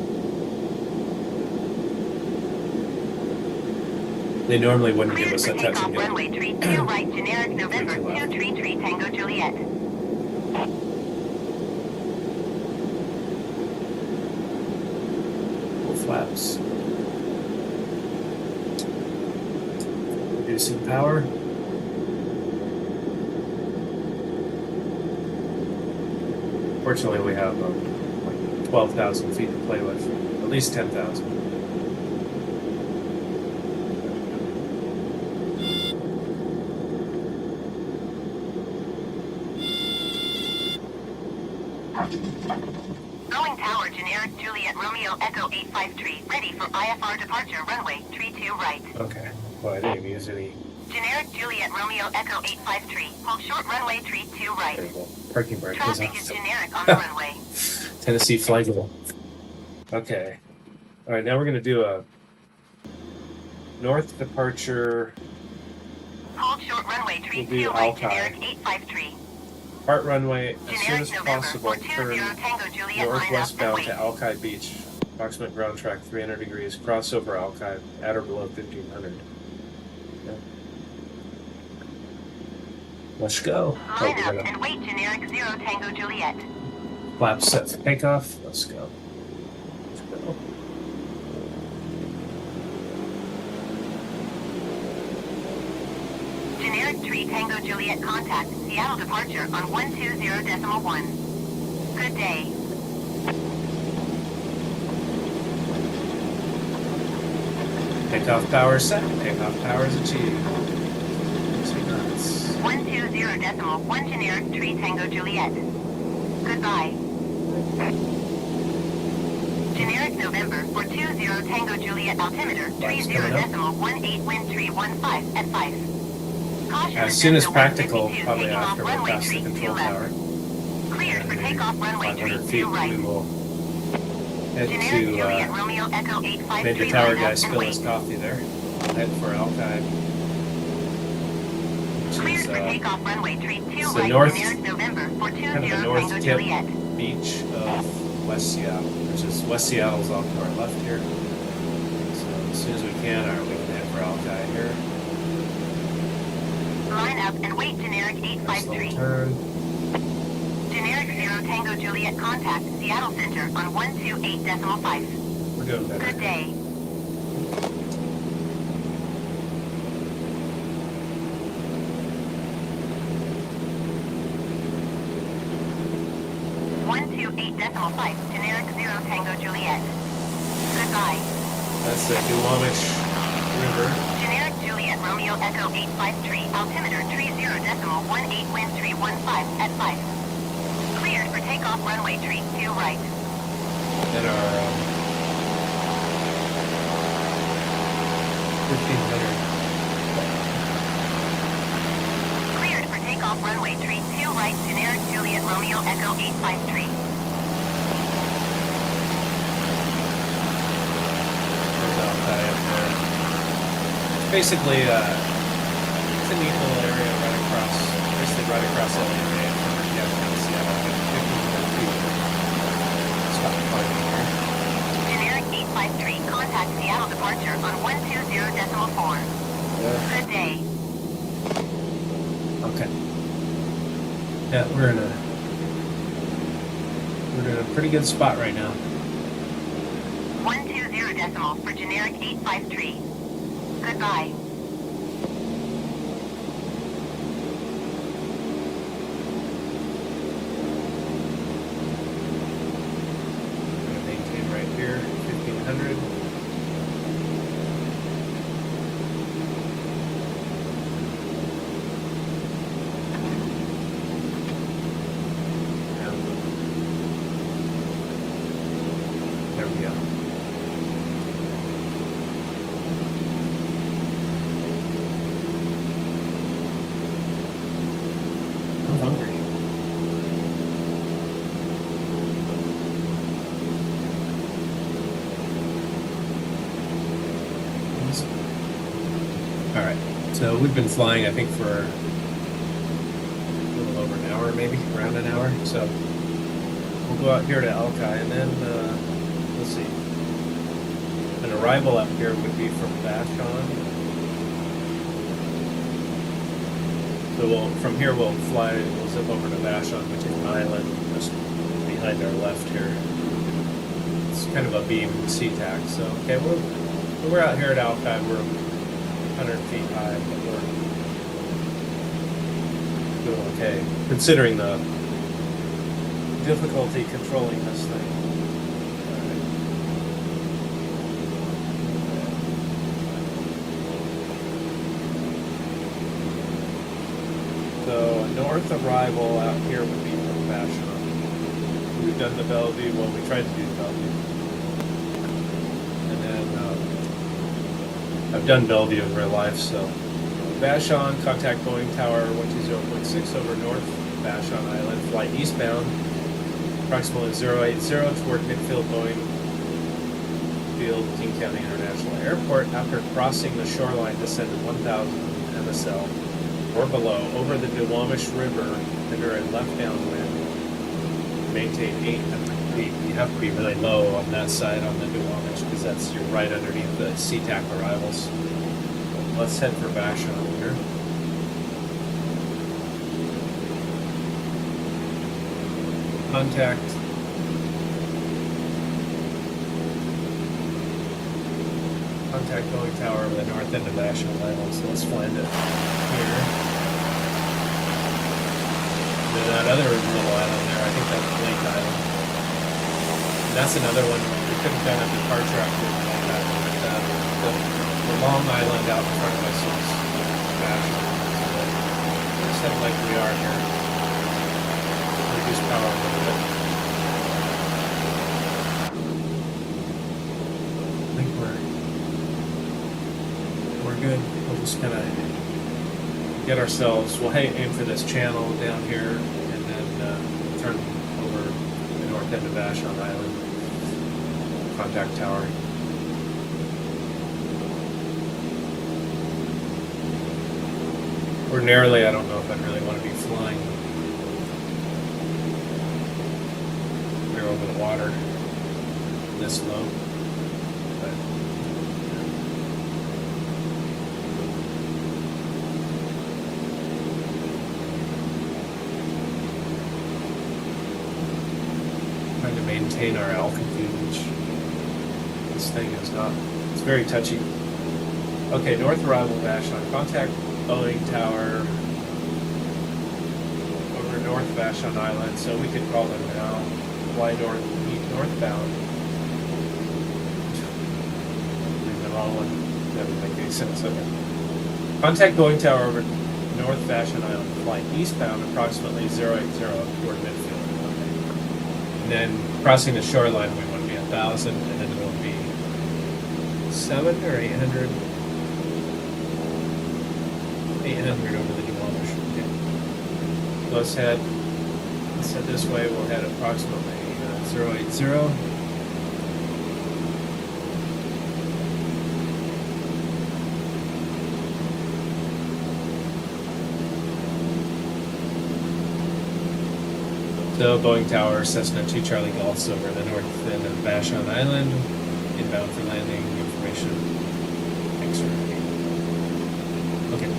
They normally wouldn't give Cleared us for a touch takeoff and go. runway tree 2 right, generic November 2 tree Tango Juliet. Full flaps. Reducing power. Fortunately, we have like 12,000 feet to play with. At least 10,000. Boeing Tower generic Juliet Romeo Echo 85 ready for IFR departure runway tree 2 right. Okay. Well, I didn't even use any Generic Juliet Romeo Echo 85 hold short runway tree 2 right. parking brake was Traffic is off. generic on the runway. Tennessee flag goal. Okay. All right, now we're going to do a north departure, Hold short runway We'll tree do 2 right, Alki. generic 853. part runway as soon as Generic November possible. 420 Turn Tango Juliet, line up and northwestbound wait. to Alki Beach. Approximate ground track 300 degrees. Cross over Alki at or below 1500. Yeah. Let's go. Line up and wait, generic 0 Tango Juliet. Flaps set for takeoff. Let's go. Let's go. Generic 3 Tango Juliet contact, Seattle departure on 120.1. Good day. Takeoff power set. Takeoff power is achieved. 120.1 generic 3 Tango Juliet. Goodbye. Generic November 420 Tango Juliet altimeter 30.18 wind 315 at 5. Caution As soon as adjust to practical, 152, probably taking off after we're runway past the tree control 2 left. tower. Cleared for takeoff runway 500 tree feet, 2 right. we will head Generic to, Juliet Romeo Echo 853 made the tower line guy up and spill his wait. coffee there. We'll head for Alki. Cleared Which for is, takeoff runway tree 2 it's the right, north- generic November kind of the 420 north Tango tip Juliet. beach of West Seattle, which is West Seattle's off to our left here. So as soon as we can, we can head for Alki here. Line up and wait, generic Nice little 853. turn. Generic 0 Tango Juliet contact, Seattle Center on 128.5. We're doing better. Good day. Generic 0 Tango Juliet. Goodbye. That's the Duwamish River. Generic Juliet Romeo Echo 853, altimeter 30.18 wind 315 at 5. Cleared for takeoff runway tree 2 right. And our 1500. Cleared for takeoff runway tree 2 right, generic Juliet Romeo Echo 853. There's Alki up there. It's basically it's a neat little area right across, basically right across LA from downtown Seattle, 1,500 feet. Stop climbing here. Generic 853, contact Seattle departure on 120.4. Yeah. Good day. Okay. Yeah, we're in a pretty good spot right now. 120 for generic 853. Goodbye. We're gonna maintain right here, 1,500. There we go. I'm hungry. All right. So we've been flying, I think, for a little over an hour, maybe around an hour. So we'll go out here to Alki, and then let's see. An arrival up here would be from Vashon. So from here we'll zip over to Vashon, which is an island just behind our left here. It's kind of a beam SeaTac. So okay, we're out here at Alki. We're 100 feet high, but we're doing okay considering the difficulty controlling this thing. So a north arrival out here would be from Vashon. We've done the Bellevue. Well, we tried to do the Bellevue, and then I've done Bellevue in real life. So Vashon, contact Boeing Tower 120.6 over North Vashon Island. Flight eastbound, approximately 080 toward midfield Boeing Field, King County International Airport. After crossing the shoreline, descend 1,000 MSL or below over the Duwamish River under a left downwind. Maintain 800 feet. You have to be really low on that side on the Duwamish because you're right underneath the SeaTac arrivals. Let's head for Vashon here. Contact Boeing Tower over the north end of Vashon Island. So let's land it here. And then that other little island there, I think that's Lake Island. And that's another one we could have done a departure after that. The long island out in front of us is Vashon. So just head like we are here. Reduce power a little bit. I think we're good. We'll just kind of get ourselves, we'll aim for this channel down here and then turn over the north end of Vashon Island. Contact tower. Ordinarily, I don't know if I'd really want to be flying there over the water this low. But trying to maintain our altitude, which this thing is not, it's very touchy. Okay, north arrival Vashon. Contact Boeing Tower over North Vashon Island, so we could call them now. Fly northbound. Leave the wrong one. That would make any sense. Okay. Contact Boeing Tower over North Vashon Island. Fly eastbound approximately 080 toward midfield. Okay. And then crossing the shoreline, we want to be 1,000, and then it will be 700 or 800. 800 over the Duwamish. Okay. Let's head this way. We'll head approximately 080. So Boeing Tower, Cessna 2 Charlie Golf's over the north end of Vashon Island. Inbound for landing. Information. X-ray. Okay.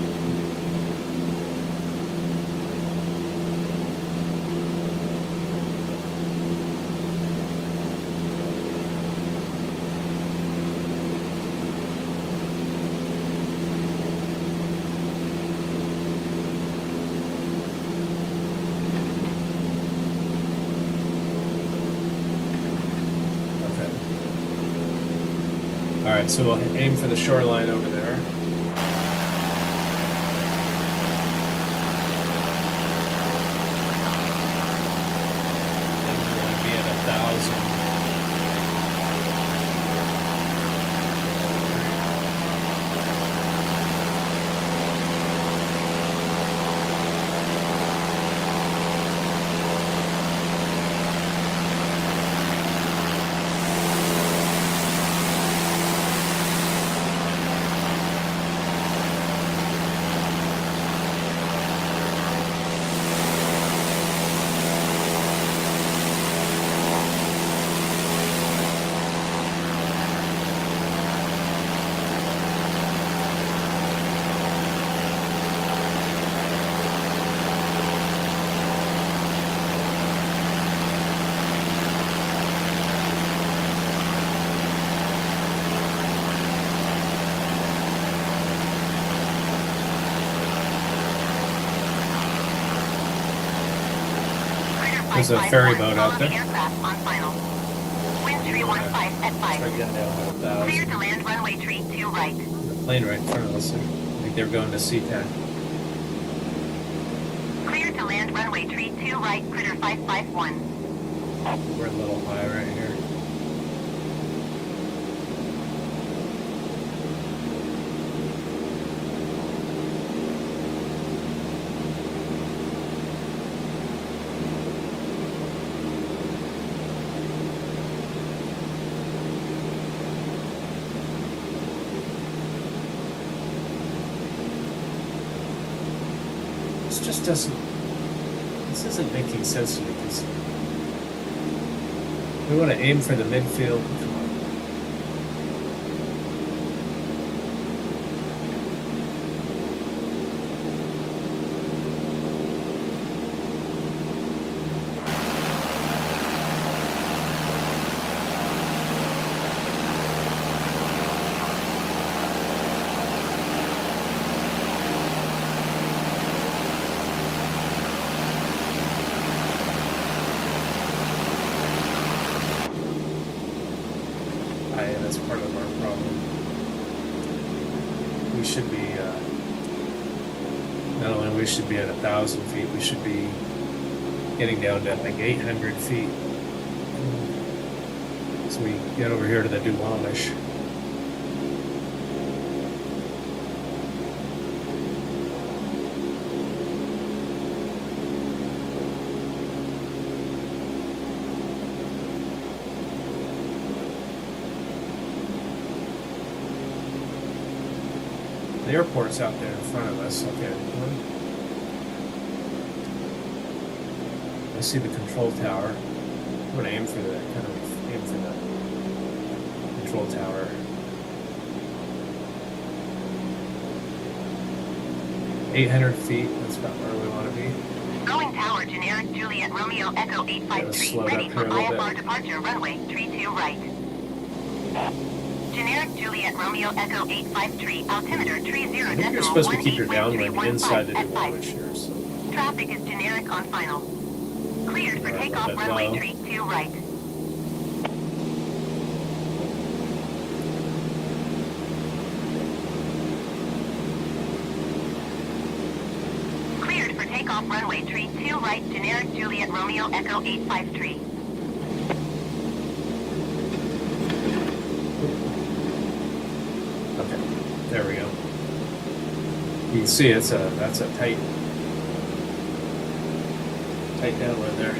Alright, so we'll aim for the shoreline over there. And we're going to be at 1,000. There's a ferry boat out there. Aircraft on final. Wind 315 at 5. Start getting down to 1,000. Clear to land runway 32 right. The plane right in front of us. I think they're going to SeaTac. Clear to land runway 32 right, critter 551. We're a little high right here. just doesn't. This isn't making sense to me because we want to aim for the midfield. Come on. That's part of our problem. We should be, not only we should be at 1,000 feet, we should be getting down to like 800 feet. So we get over here to the Duwamish. The airport's out there in front of us. Okay. I see the control tower. I'm going to aim for the control tower. "800 feet. That's about where we want to be. Going tower, generic Juliet Romeo Echo 853, ready for IFR departure, runway 32 right. Generic Juliet Romeo Echo 853, altimeter 30 I think you're supposed to keep your downwind 18.315 inside the at 5. Duwamish here. So. Traffic is generic on final. Cleared for takeoff, runway 32 right. Cleared for takeoff, runway 32 right, generic Juliet Romeo Echo 853. Okay, there we go. You can see that's a tight downwind there.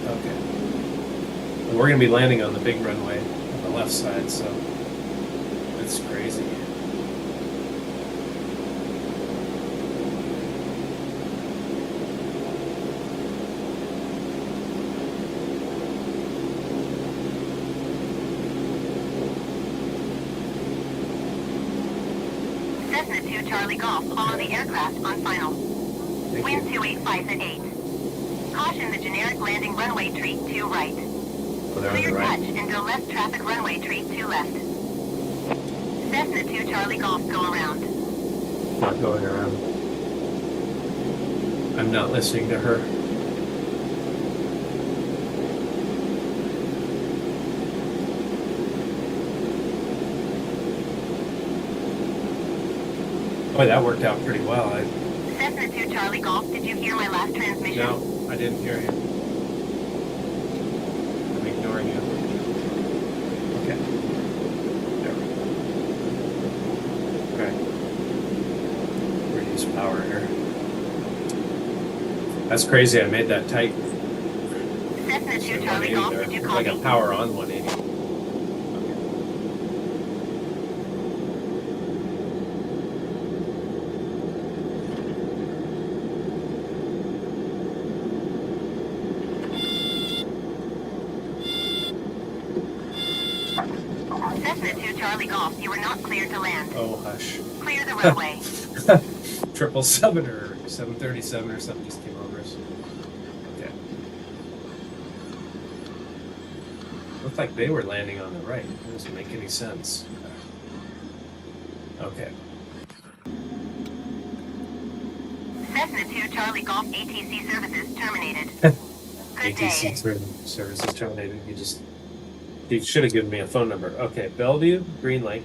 Okay. And we're going to be landing on the big runway on the left side, so it's crazy. Cessna 2 Charlie Golf, follow the aircraft on final. Thank Wind you. 285 at 8. Caution the generic landing, runway 32 right. Oh, they're on the Clear right. touch and go left traffic, runway 32 left. Cessna 2 Charlie Golf, go around. Not going around. I'm not listening to her. Boy, that worked out pretty well. Cessna 2 Charlie Golf, did you hear my last transmission? No, I didn't hear you. I'm ignoring you. Okay. There we go. Okay. Reduce power here. That's crazy. I made that tight. Cessna 2 Charlie 180 Golf, there. did you Like copy? a power on 180. Okay. Cessna 2 Charlie Golf, you are not cleared to land. Oh, hush. Clear the runway. 777 or 737 or something just came over us. Okay. Looked like they were landing on the right. It doesn't make any sense. Okay. Cessna 2 Charlie Golf, ATC services terminated. Good day. ATC services terminated. You should have given me a phone number. Okay, Bellevue, Green Lake,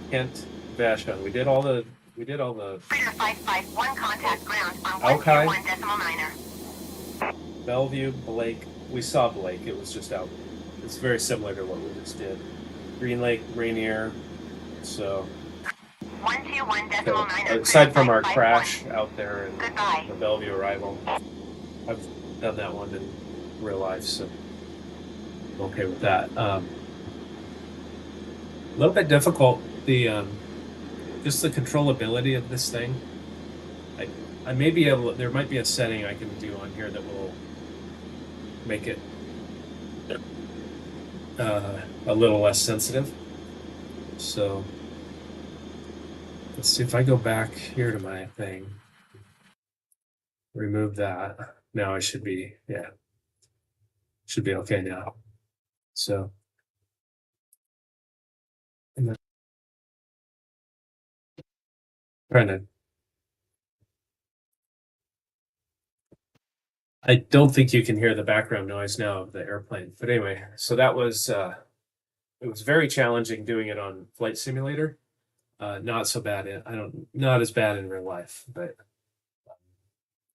Kent, Vashon. We did all the. Clear 551, contact ground on Okay. 121.9er. Bellevue, Blake. We saw Blake. It was just out. It's very similar to what we just did. Green Lake, Rainier. So 121.9er. aside from our 551. crash out there and Goodbye. the Bellevue arrival, I've done that one in real life, so I'm okay with that. little bit difficult. The just the controllability of this thing. I may be able. There might be a setting I can do on here that will make it a little less sensitive. So let's see if I go back here to my thing, remove that. Now I should be, yeah, should be okay now. So, and then trying to, I don't think you can hear the background noise now of the airplane, but anyway, so that was, it was very challenging doing it on Flight Simulator. Not so bad not as bad in real life, but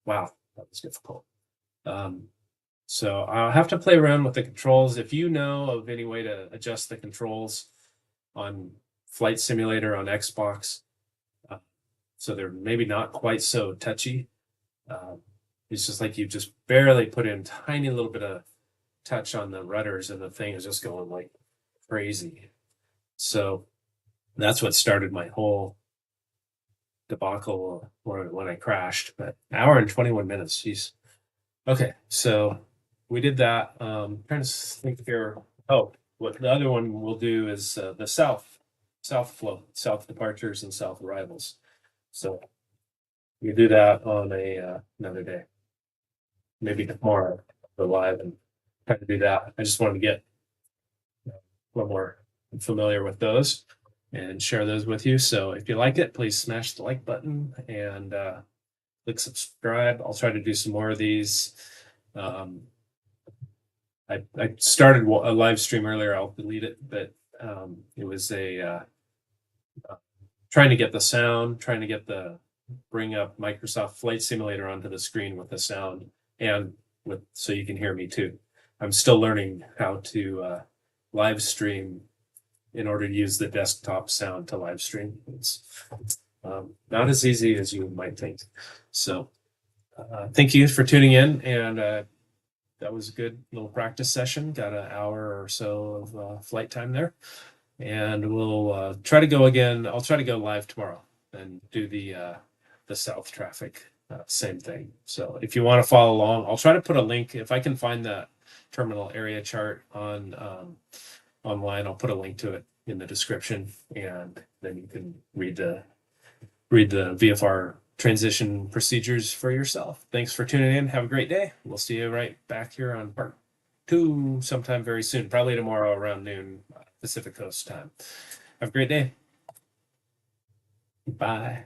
wow, that was difficult. So I'll have to play around with the controls. If you know of any way to adjust the controls on Flight Simulator on Xbox, so they're maybe not quite so touchy. It's just like you just barely put in tiny little bit of touch on the rudders and the thing is just going like crazy. So that's what started my whole debacle when I crashed. But hour and 21 minutes, jeez. Okay, so we did that. Trying to think here. Oh, what the other one we'll do is the south flow, south departures and south arrivals. So we do that on another day, maybe tomorrow. Go live and try to do that. I just wanted to get a little more familiar with those and share those with you. So if you like it, please smash the like button and click subscribe. I'll try to do some more of these. I started a live stream earlier. I'll delete it, but it was trying to get the sound, trying to bring up Microsoft Flight Simulator onto the screen with the sound and so you can hear me too. I'm still learning how to live stream in order to use the desktop sound to live stream. It's not as easy as you might think. So thank you for tuning in, and that was a good little practice session. Got an hour or so of flight time there, and we'll try to go again. I'll try to go live tomorrow and do the south traffic, same thing. So if you want to follow along, I'll try to put a link if I can find that terminal area chart on online. I'll put a link to it in the description, and then you can read the VFR transition procedures for yourself. Thanks for tuning in. Have a great day. We'll see you right back here on part 2 sometime very soon, probably tomorrow around noon Pacific Coast time. Have a great day. Bye.